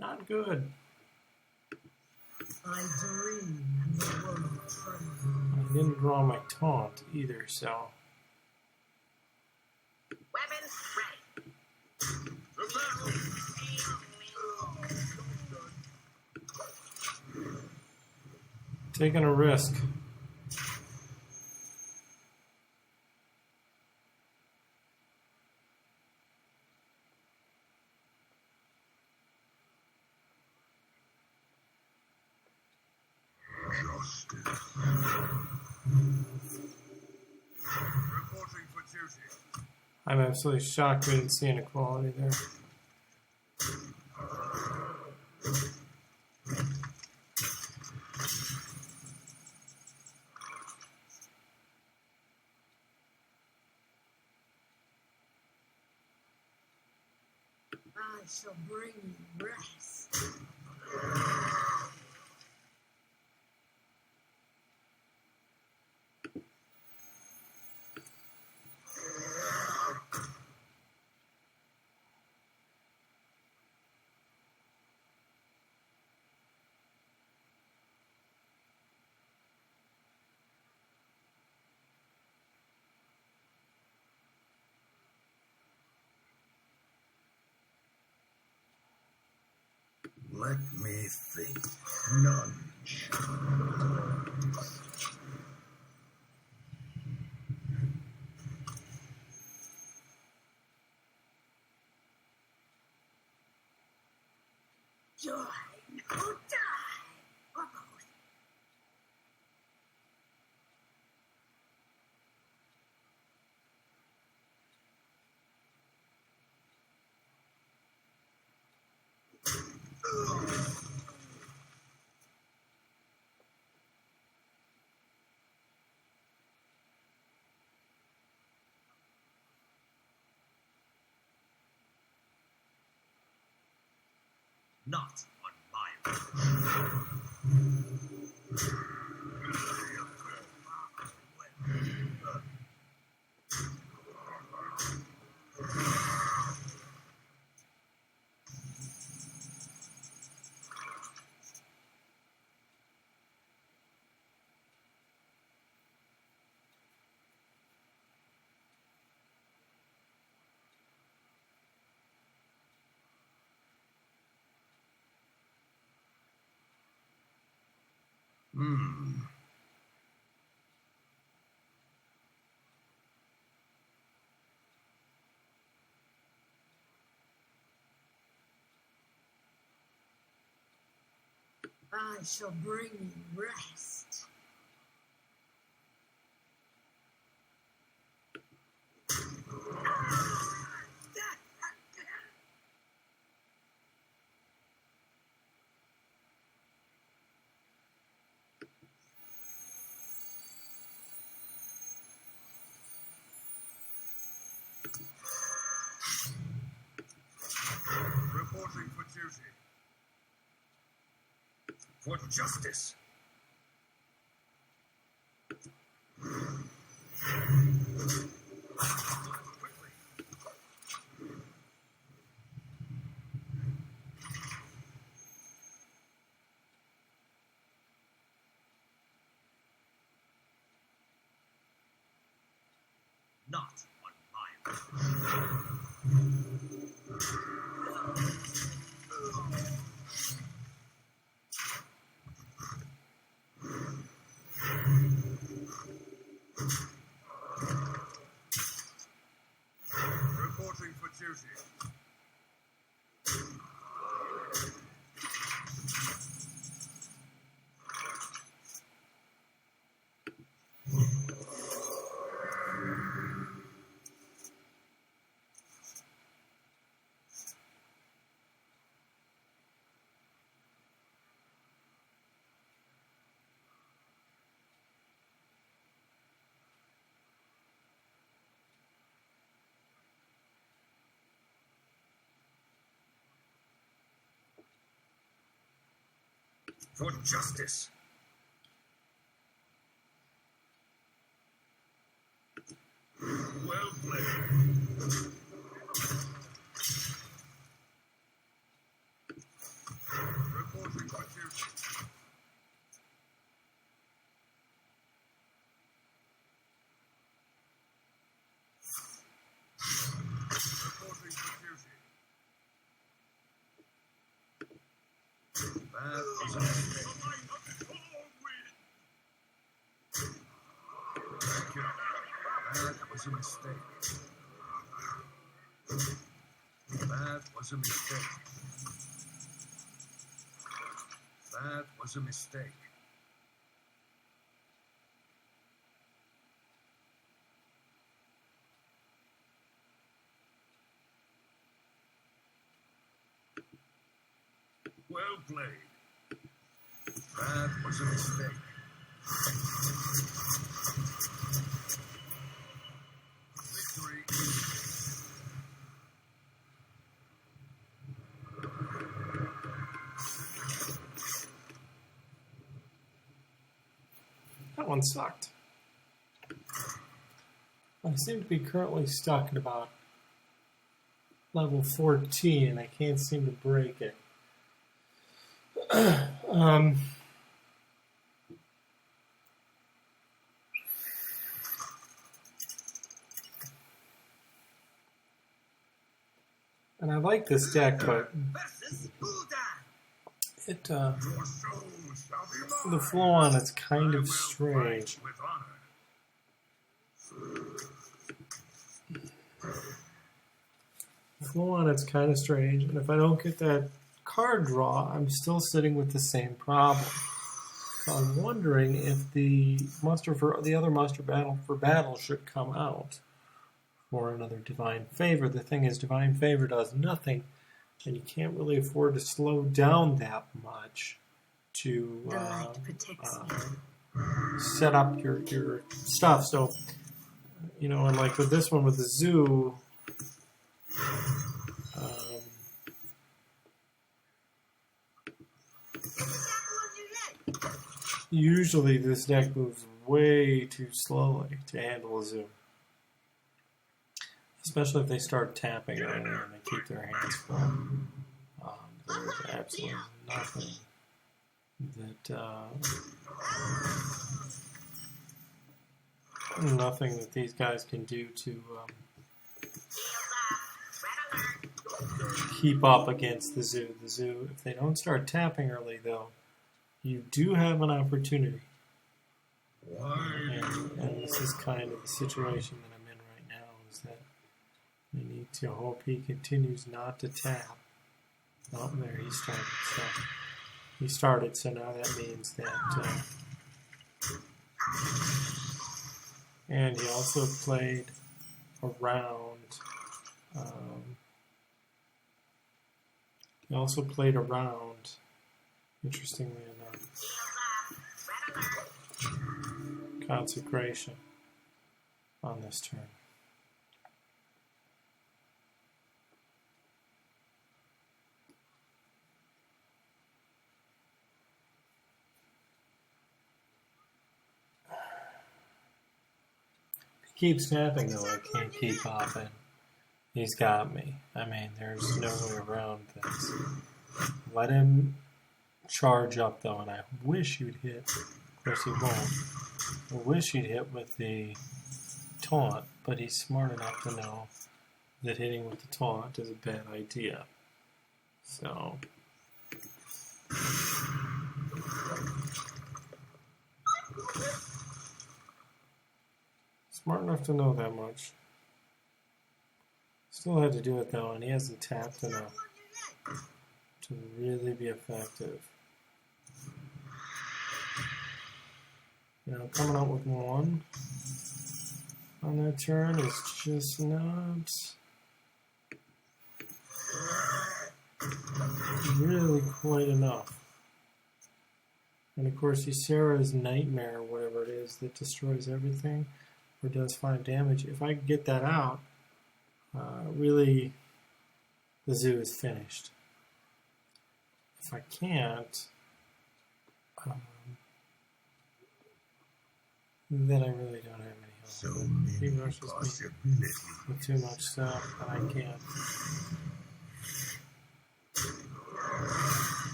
Not good. I dream and the world trembles. I didn't draw my taunt either, so. Weapons ready. The battle. Taking a risk. Justice. Reporting for duty. I'm absolutely shocked we didn't see inequality there. I shall bring you rest. Let me think. Nudge. Join or die, or both. Not on my watch. I shall bring you rest. Reporting for duty. For justice. Quickly. Not on my watch. Reporting for duty. For justice. Well played. Reporting for duty. Reporting for duty. That was a mistake. Thank you. That was a mistake. That was a mistake. That was a mistake. Well played. That was a mistake. Victory. That one sucked. I seem to be currently stuck at about level 14, and I can't seem to break it. And I like this deck, but Versus Buddha. it Your soul shall be mine. the flow on it's kind I of will strange. fight with honor. The flow on it's kind of strange, and if I don't get that card draw, I'm still sitting with the same problem. So I'm wondering if the other muster for battle should come out for another Divine Favor. The thing is, Divine Favor does nothing, and you can't really afford to slow down that much to The light protects me. set up your stuff. So, you know, and like with this one with the zoo, usually this deck moves way too slowly to handle a zoo. Especially if they start tapping early and they keep their hands full. There's absolutely nothing that these guys can do to keep up against the zoo. The zoo, if they don't start tapping early, though, you do have an opportunity. And this is kind of the situation that I'm in right now, is that I need to hope he continues not to tap. Oh, there, he started. So he started, so now that means that... and he also played around... interestingly enough, consecration on this turn. Keeps tapping though, I can't keep up, and he's got me. I mean, there's no way around this. Let him charge up though, and I wish he'd hit. Of course he won't. I wish he'd hit with the taunt, but he's smart enough to know that hitting with the taunt is a bad idea. So... smart enough to know that much. Still had to do it though, and he hasn't tapped enough to really be effective. You know, coming out with one on that turn is just not really quite enough. And of course, Ysera's Nightmare, whatever it is, that destroys everything, or does 5 damage. If I get that out, really, the zoo is finished. If I can't, then I really don't have any help. So He many rushes me possibilities. with too much stuff, and I can't.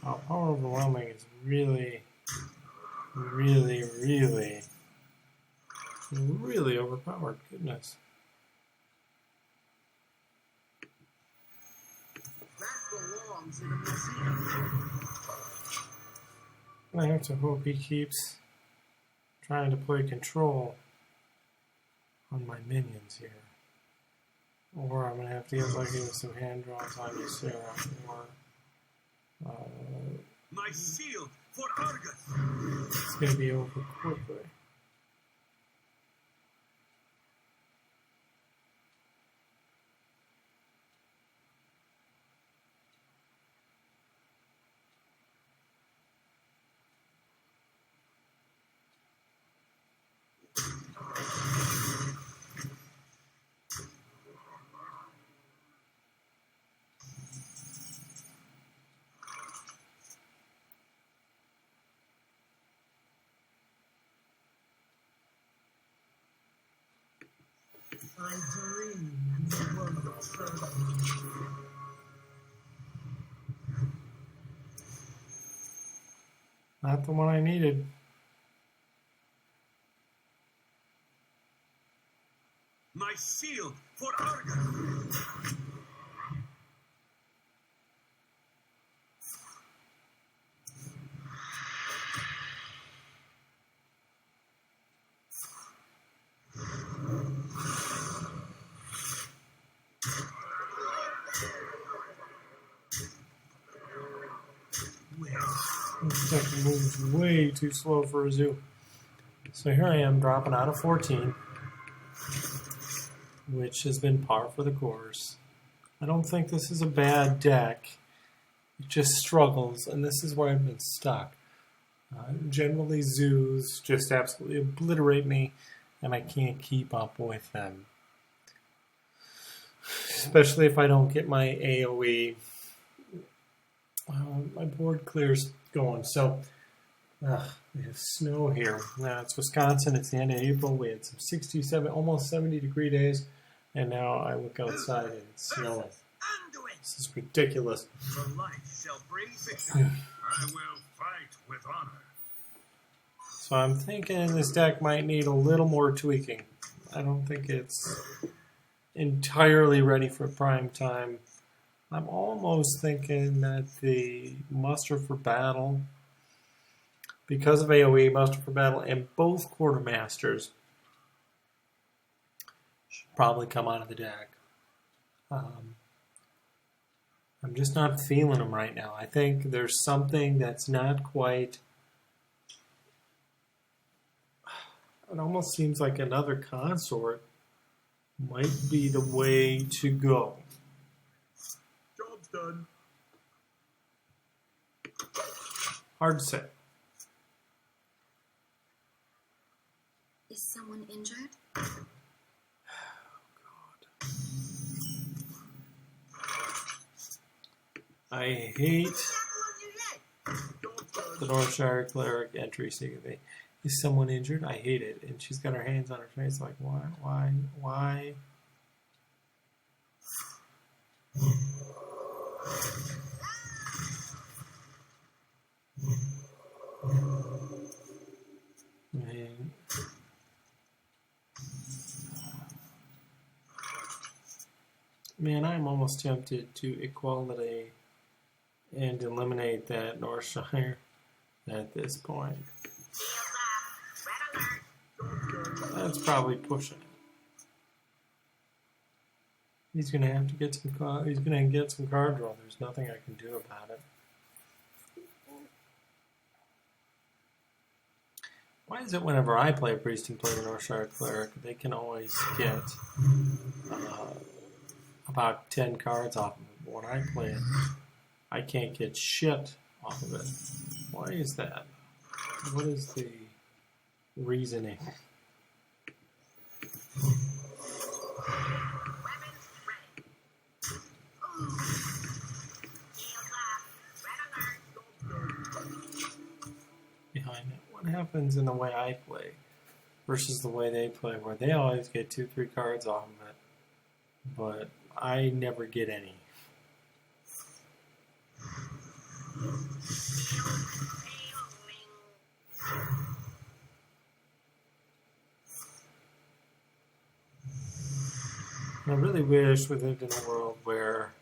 Power Overwhelming is really, really, really, really overpowered. Goodness. That belongs in a museum. I have to hope he keeps trying to play control on my minions here. Or I'm going to have to get lucky with some hand draws on Ysera, or My shield for Argus. it's going to be over quickly. I dream and the world turns. Not the one I needed. My shield for Argon. This deck moves way too slow for a zoo. So here I am dropping out of 14, which has been par for the course. I don't think this is a bad deck. It just struggles, and this is where I've been stuck. Generally, zoos just absolutely obliterate me, and I can't keep up with them. Especially if I don't get my AoE. My board clears going. So, we have snow here. Now, it's Wisconsin. It's the end of April. We had some 67, almost 70-degree days, and now I look outside and it's snowing. This is ridiculous. The light shall bring victory. I will fight with honor. So I'm thinking this deck might need a little more tweaking. I don't think it's entirely ready for prime time. I'm almost thinking that the muster for battle, because of AoE, muster for battle, and both quartermasters should probably come out of the deck. I'm just not feeling them right now. I think there's something that's not quite... It almost seems like another consort might be the way to go. Job's done. Hard to say. Is someone injured? I hate the Northshire Cleric entry secretly. Is someone injured? I hate it. And she's got her hands on her face like, why? Man, I'm almost tempted to equality and eliminate that Northshire at this point. That's probably pushing it. He's gonna have to get some card. He's gonna get some card draw. There's nothing I can do about it. Why is it whenever I play Priest and play the Northshire Cleric, they can always get about 10 cards off of it? But when I play it, I can't get shit off of it. Why is that? What is the reasoning? Behind it. What happens in the way I play versus the way they play, where they always get 2-3 cards off of it, but I never get any. I really wish we lived in a world where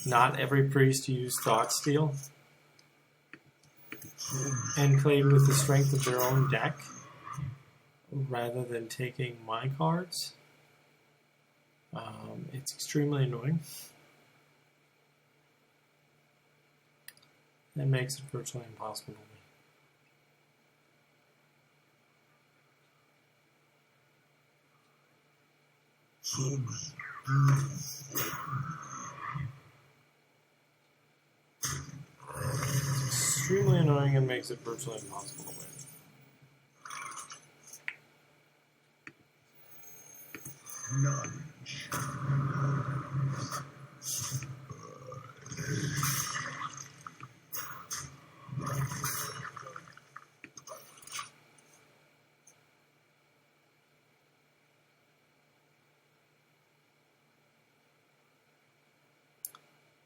not every priest used Thought Steal and played with the strength of their own deck rather than taking my cards. It's extremely annoying. It makes it virtually impossible to win. It's extremely annoying and makes it virtually impossible to win. Knowledge.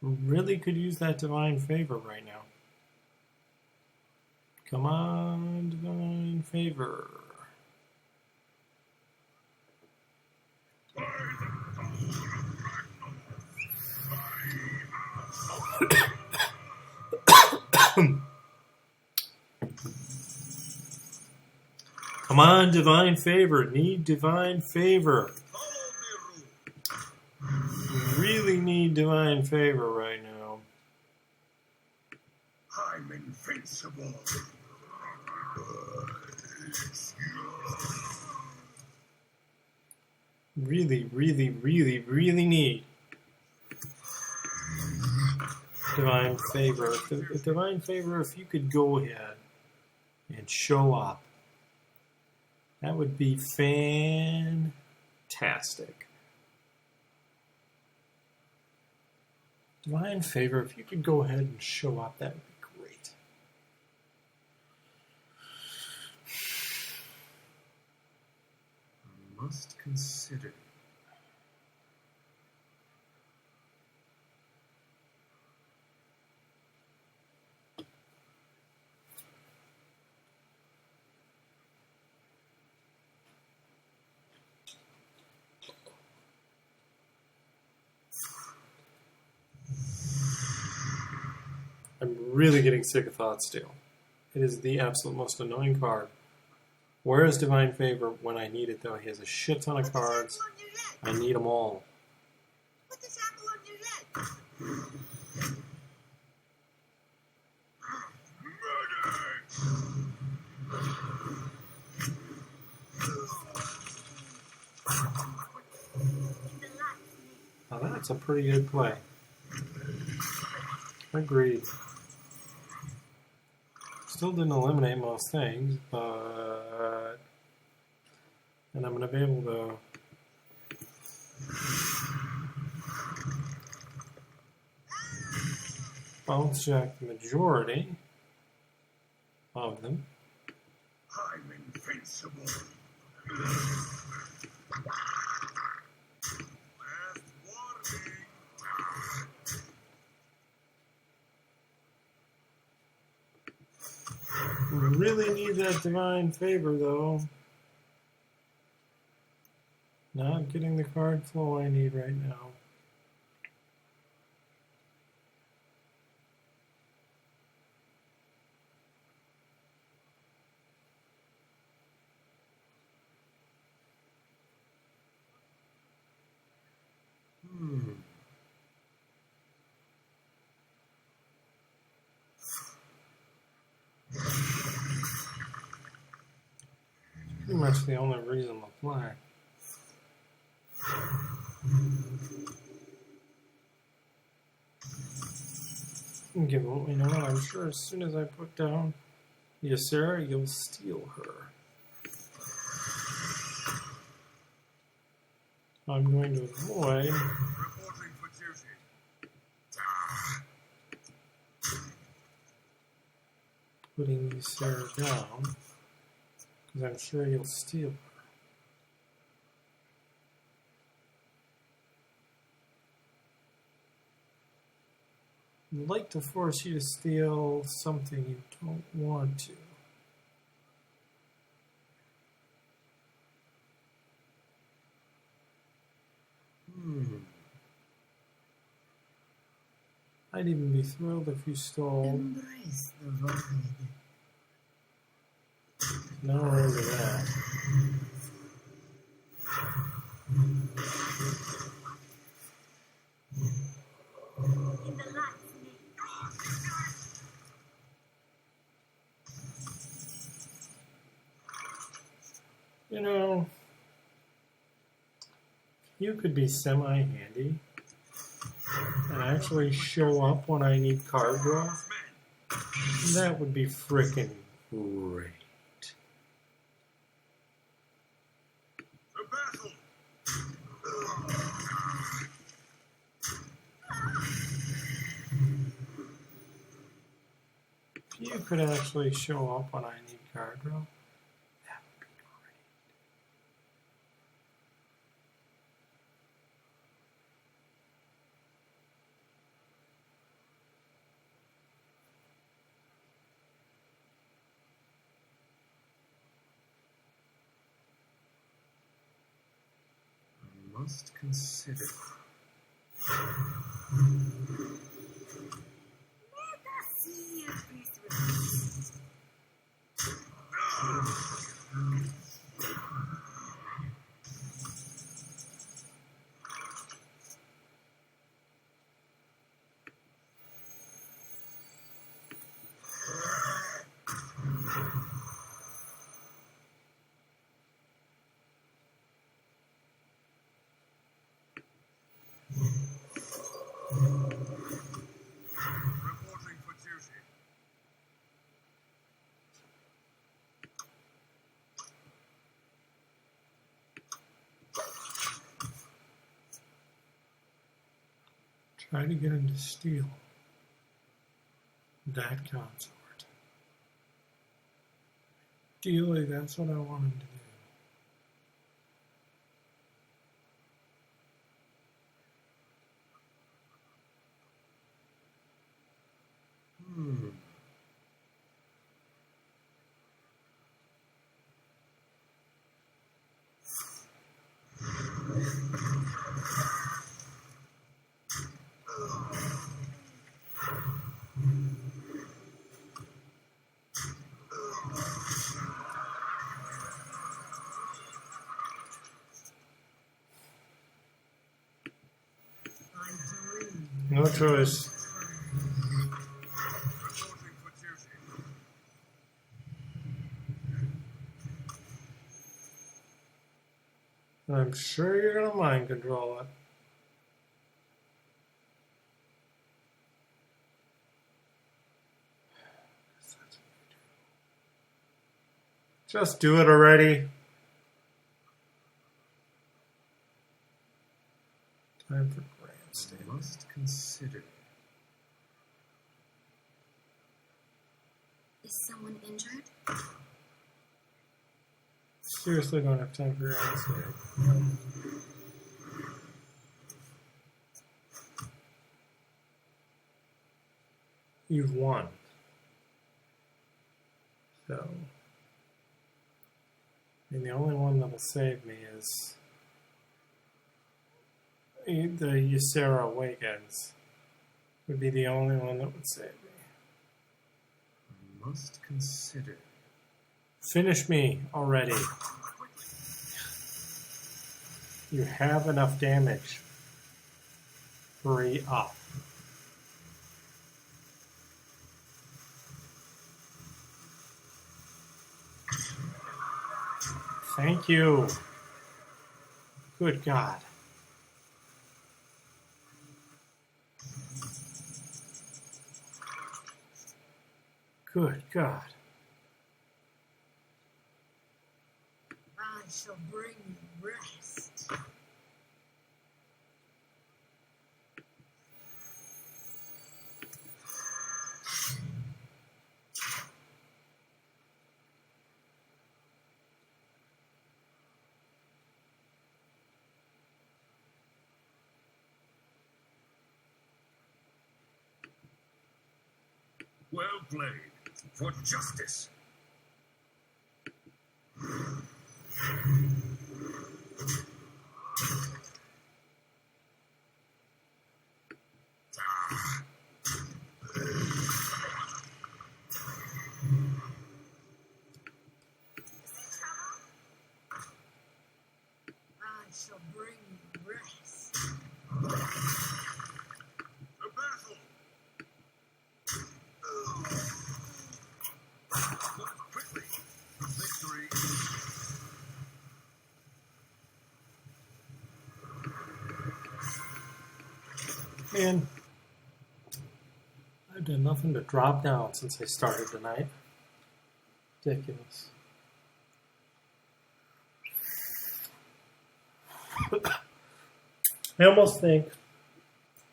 Really could use that divine favor right now. Come on, divine favor. Come on, divine favor. Need divine favor. Really need divine favor right now. I'm invincible. Really, really, really, really need divine favor. If divine favor, if you could go ahead and show up, that would be fantastic. Divine favor, if you could go ahead and show up, that would be great. I must consider. I'm really getting sick of Thought Steal. It is the absolute most annoying card. Where is Divine Favor when I need it, though? He has a shit ton of cards. I need them all. Put this apple on your leg. Now that's a pretty good play. Agreed. Still didn't eliminate most things, but... And I'm going to be able to... bounce jack the majority of them. I'm invincible. Last warning. We really need that divine favor, though. Not getting the card flow I need right now. Pretty much the only reason to play. Give him, you know what, I'm sure as soon as I put down Ysera, you'll steal her. I'm going to avoid Reporting for duty. putting Ysera down, because I'm sure you'll steal her. I'd like to force you to steal something you don't want to. I'd even be thrilled if you stole. Embrace the void. No worries with that. In the light's name. You know, you could be semi-handy and actually show up when I need card draw. That would be frickin' great. To battle. If you could actually show up when I need card draw, that would be great. must consider. Let us see if this will. Reporting for duty. Try to get him to steal that consort. Ideally, that's what I want him to do. I dream. No choice. Reporting for duty. I'm sure you're gonna mind control it. Just do it already. Time for grandstand. Must consider. Is someone injured? Seriously don't have time for grandstand. You've won. So, and the only one that will save me is the Ysera Awakens. Would be the only one that would save me. Must consider. Finish me already. You have enough damage. Hurry up. Thank you. Good God. Good God. I shall bring you rest. Well played. For justice. I shall bring you rest. The battle. Move quickly. Victory. Man, I've done nothing but drop down since I started tonight. Ridiculous. I almost think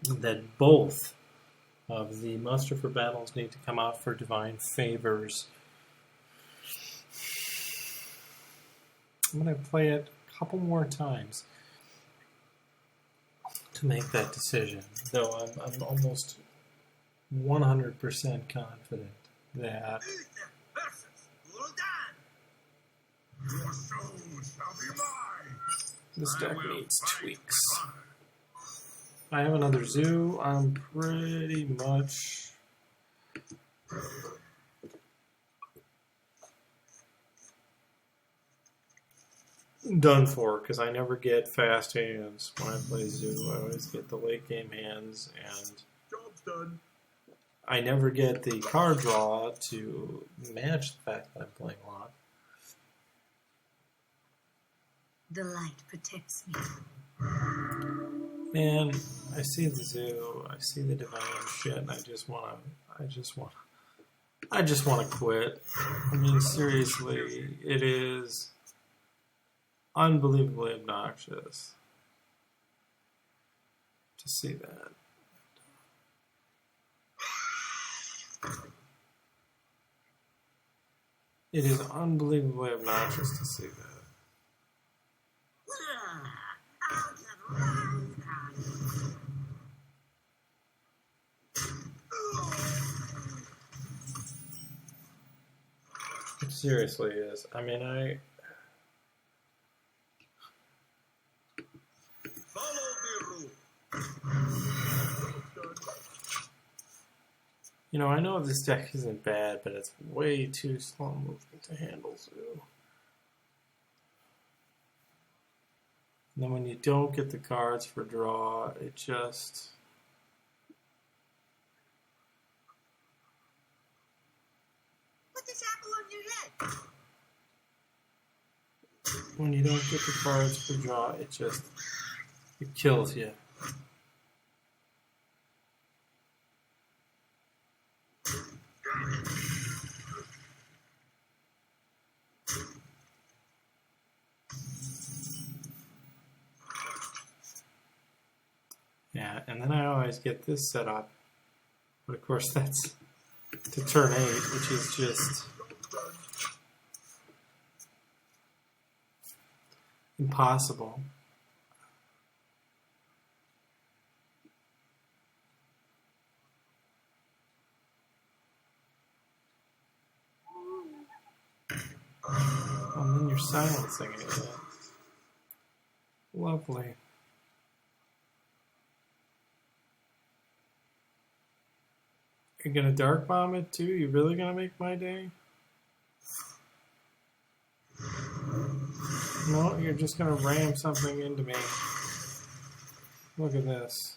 that both of the muster for battles need to come out for divine favors. I'm going to play it a couple more times to make that decision, though I'm almost 100% confident that Versus Gul'dan. Your soul shall be mine. This deck needs tweaks. I have another zoo. I'm pretty much done for because I never get fast hands when I play zoo. I always get the late game hands, and Job's done. I never get the card draw to match the fact that I'm playing a lot. The light protects me. Man, I see the zoo, I see the divine shit, and I just wanna quit. I mean, seriously, it is unbelievably obnoxious to see that. It is unbelievably obnoxious to see that. I'll get right on you. It seriously is. I mean, Follow the rule. you know, I know this deck isn't bad, but it's way too slow movement to handle zoo. And then when you don't get the cards for draw, it just... Put this apple on your head. When you don't get the cards for draw, it kills you. Yeah, and then I always get this set up. But of course that's to turn 8, which is just impossible. And then you're silencing it. Lovely. You're gonna dark bomb it too? You really gonna make my day? No, you're just gonna ram something into me. Look at this.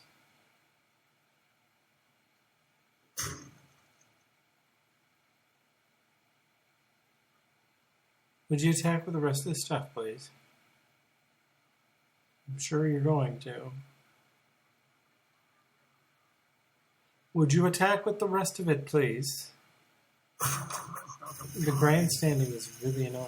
Would you attack with the rest of this stuff, please? I'm sure you're going to. Would you attack with the rest of it, please? The grandstanding is really annoying.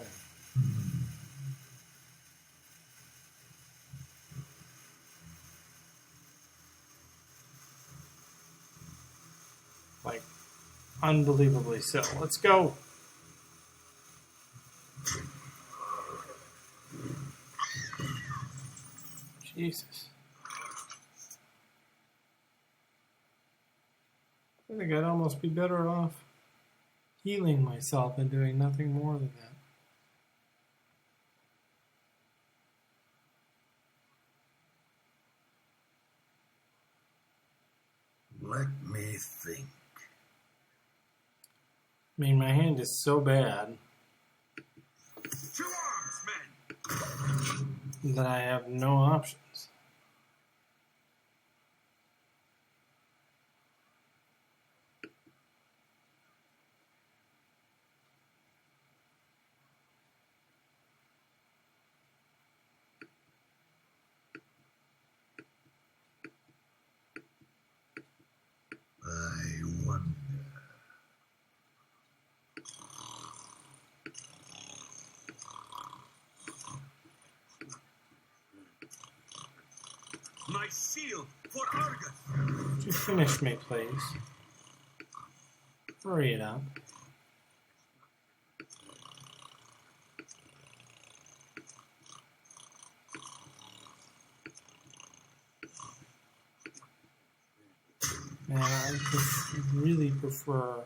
Like, unbelievably so. Let's go! Jesus. I think I'd almost be better off healing myself and doing nothing more than that. Let me think. I mean, my hand is so bad To arms, men! that I have no options. I wonder. My seal for Argus. Would you finish me, please? Hurry it up. Man, I just really prefer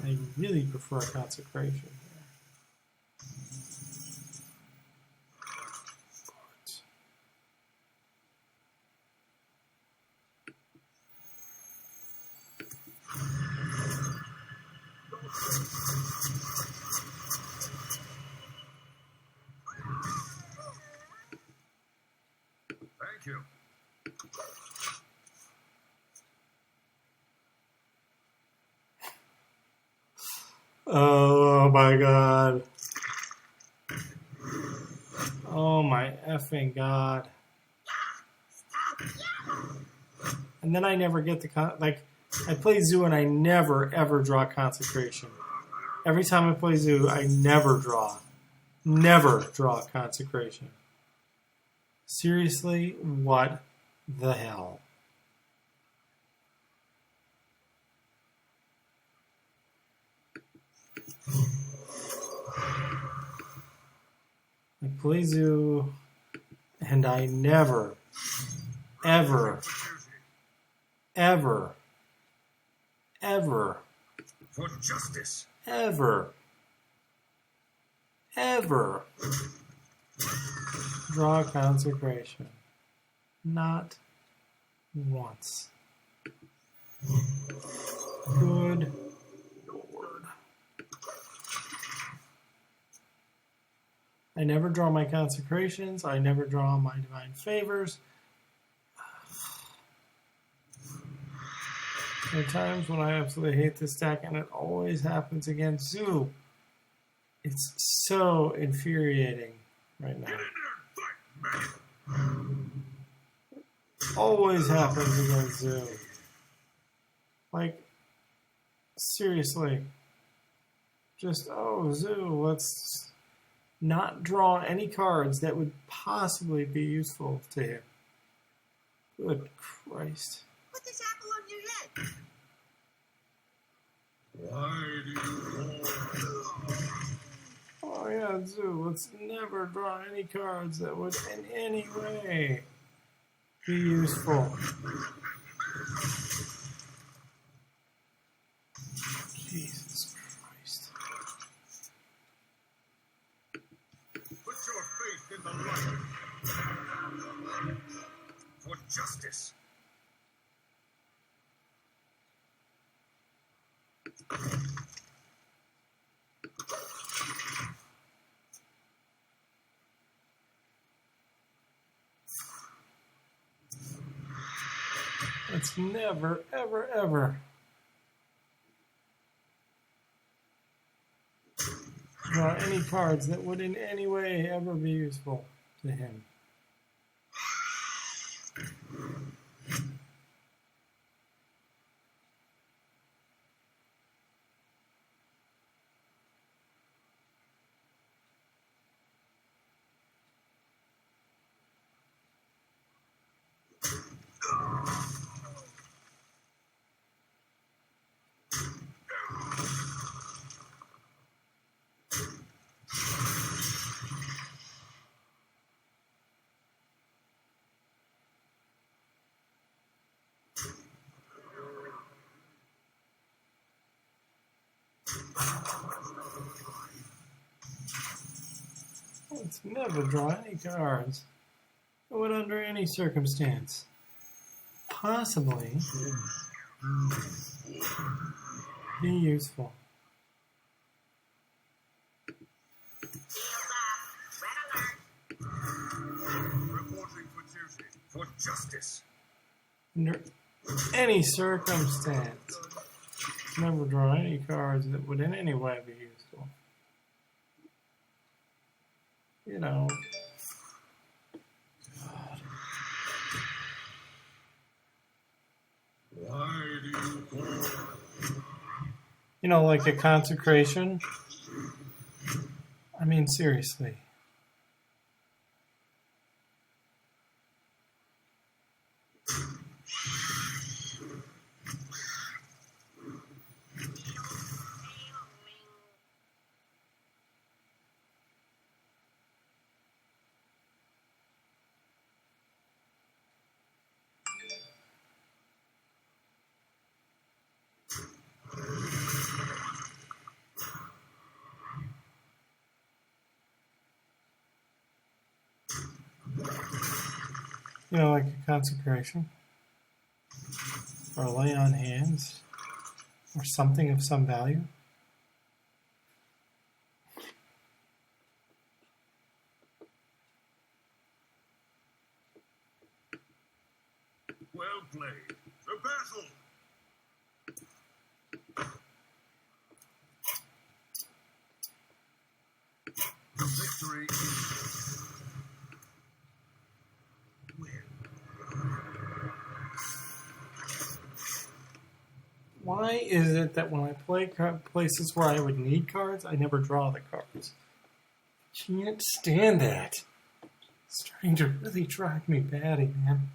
I really prefer consecration here. Thank you. Oh my god. Oh my effing god. And then I never get the like I play Zoo and I never ever draw consecration. Every time I play Zoo, I never draw consecration. Seriously, what the hell? I play Zoo and I never, ever, ever, ever, For justice. ever, ever draw consecration. Not once. Good Lord. I never draw my consecrations. I never draw my divine favors. There are times when I absolutely hate this deck, and it always happens against Zoo. It's so infuriating right now. Always happens against Zoo. Like, seriously. Just, oh, Zoo, let's not draw any cards that would possibly be useful to him. Good Christ. Put this apple on your head. Why do you call? Oh yeah, Zoo, let's never draw any cards that would in any way be useful. Jesus Christ. Put your faith in the light. For justice. Let's never, ever, ever draw any cards that would in any way ever be useful to him. Let's never draw any cards that would, under any circumstance, possibly be useful. Reporting for Tuesday. For justice. Under any circumstance, never draw any cards that would in any way be useful. You know. God. Why do you call? You know, like a consecration. I mean, seriously. You know, like a consecration, or a lay on hands, or something of some value. Well played. The battle! The victory is... Why is it that when I play places where I would need cards, I never draw the cards? Can't stand that. It's starting to really drive me batty, man.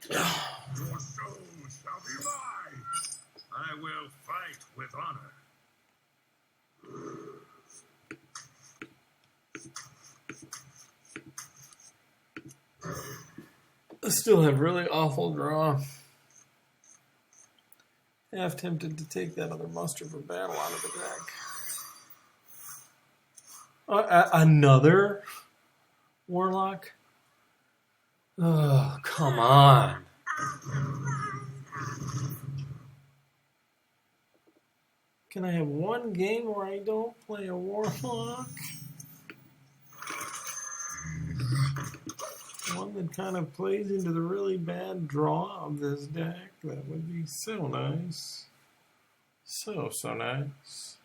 Your soul shall be mine! I will fight with honor. I still have really awful draw. Half tempted to take that other muster for battle out of the deck. Another warlock? Oh, come on. Can I have one game where I don't play a warlock? One that kind of plays into the really bad draw of this deck. That would be so nice. So nice.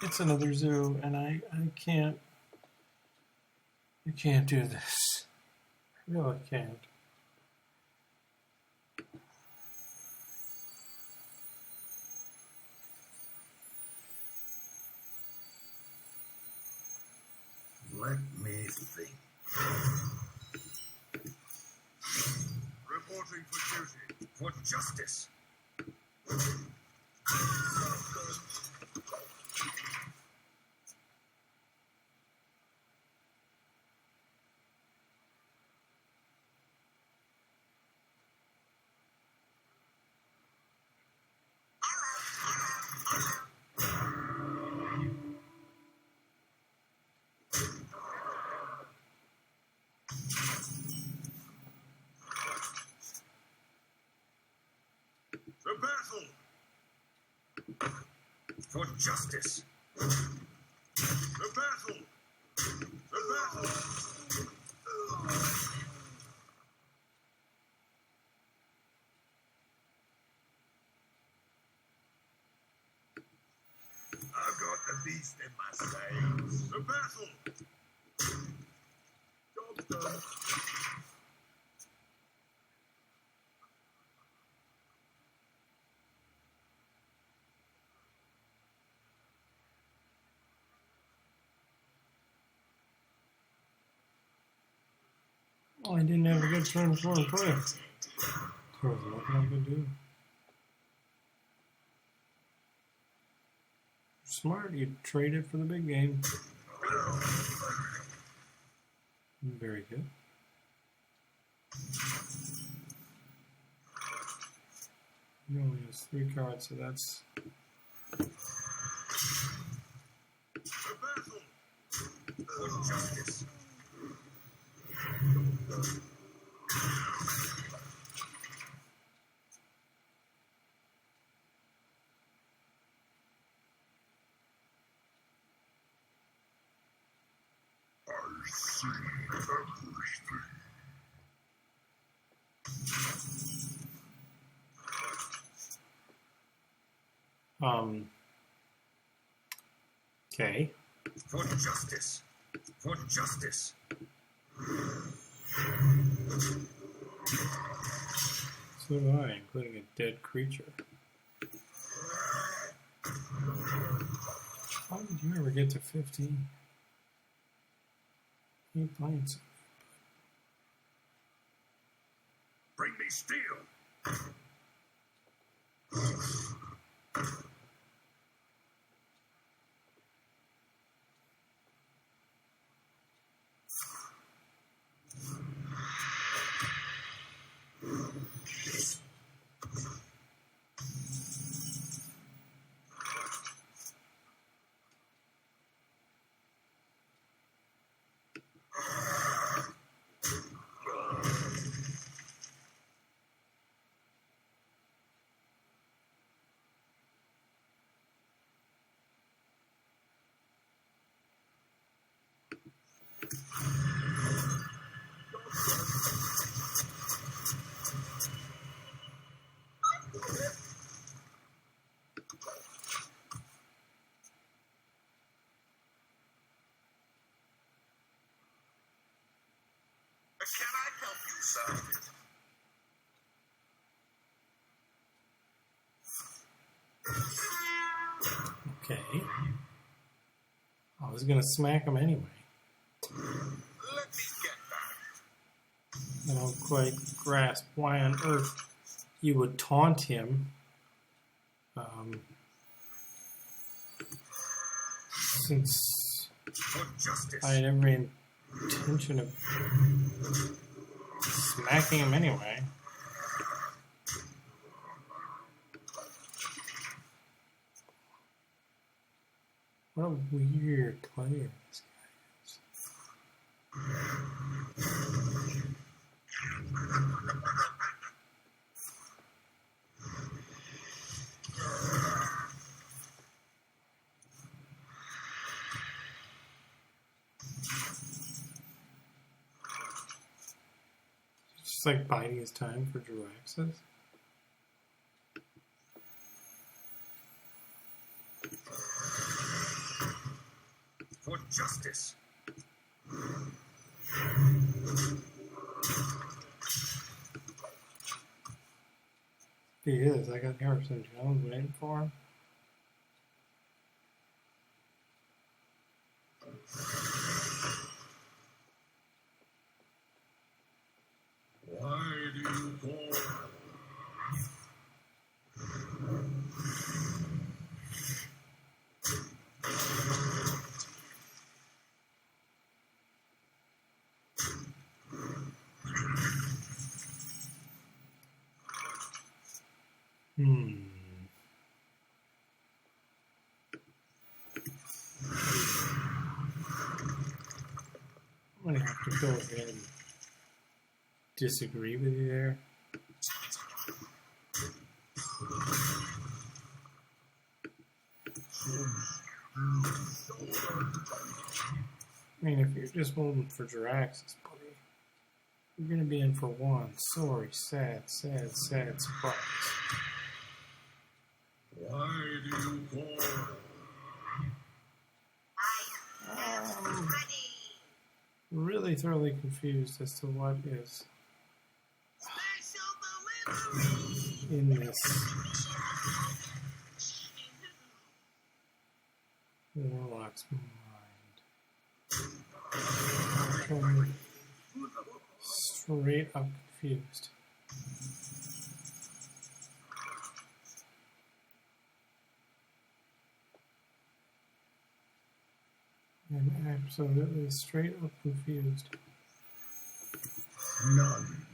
It's another zoo, and I can't do this. I really can't. Let me think. Reporting for duty. For justice. The battle! For justice! The battle! The battle! I've got the beast in my veins. The battle! Job's done. Oh, I didn't have a good turn for a play. What can I do? Smart, you trade it for the big game. Very good. He only has 3 cards, so that's... The battle! For justice! I see everything. Okay. For justice! For justice! So do I, including a dead creature. How did you ever get to 15? He finds. Bring me steel. Can I help you, sir? Okay. I was gonna smack him anyway. Let me get that. I don't quite grasp why on earth you would taunt him. Since For justice. I had every intention of smacking him anyway. What a weird player this guy is. Just like biding his time for Jiraxis. For justice. He is. I got Harrison Jones waiting for him. Why do you call? I'm gonna have to go ahead and disagree with you there. I mean, if you're just holding for Jiraxis, buddy, you're gonna be in for one sorry, sad surprise. Why do you call? Really thoroughly confused as to what is in this Warlock's mind. Straight up confused. I'm absolutely straight up confused. None.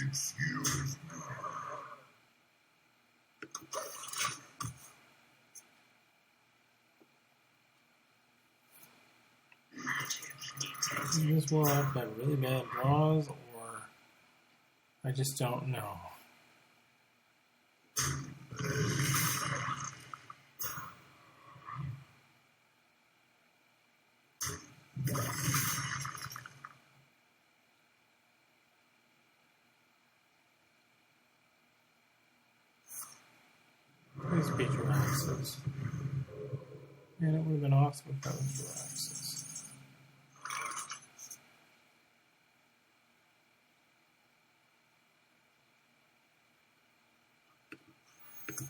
Excuse me. This Warlock got really bad draws, or I just don't know. Please be Jiraxis. Man, it would have been awesome if that was Jiraxis.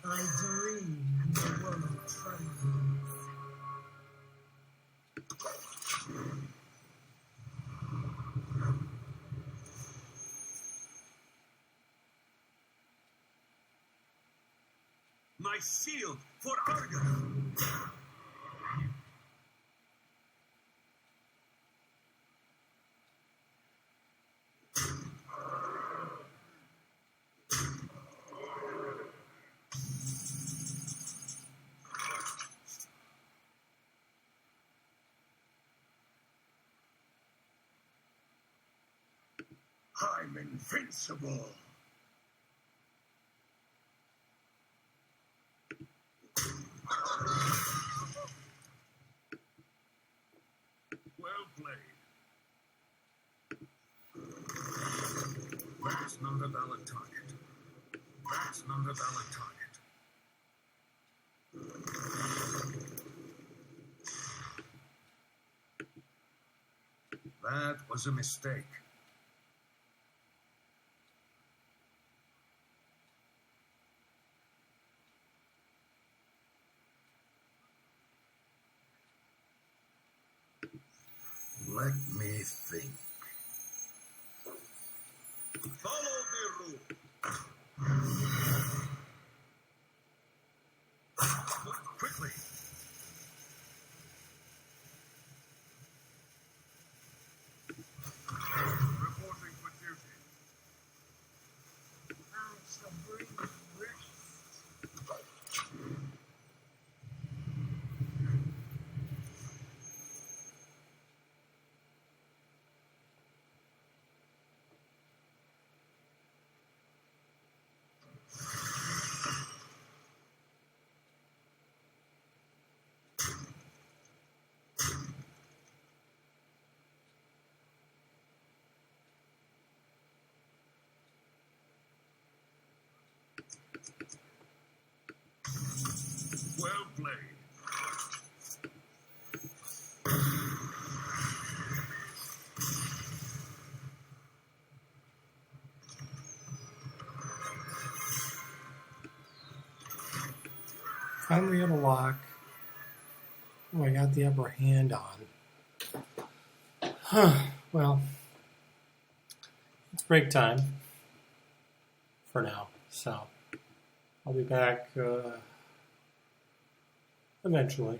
I dream in the world trembles. My shield for Argon! I'm invincible! Well played. That's not a valid target. That's not a valid target. That was a mistake. Let me think. Follow the rule. Move quickly. Reporting for duty. I shall bring you rest. Well played. Finally got a lock. Oh, I got the upper hand on. Well, it's break time for now, so I'll be back eventually.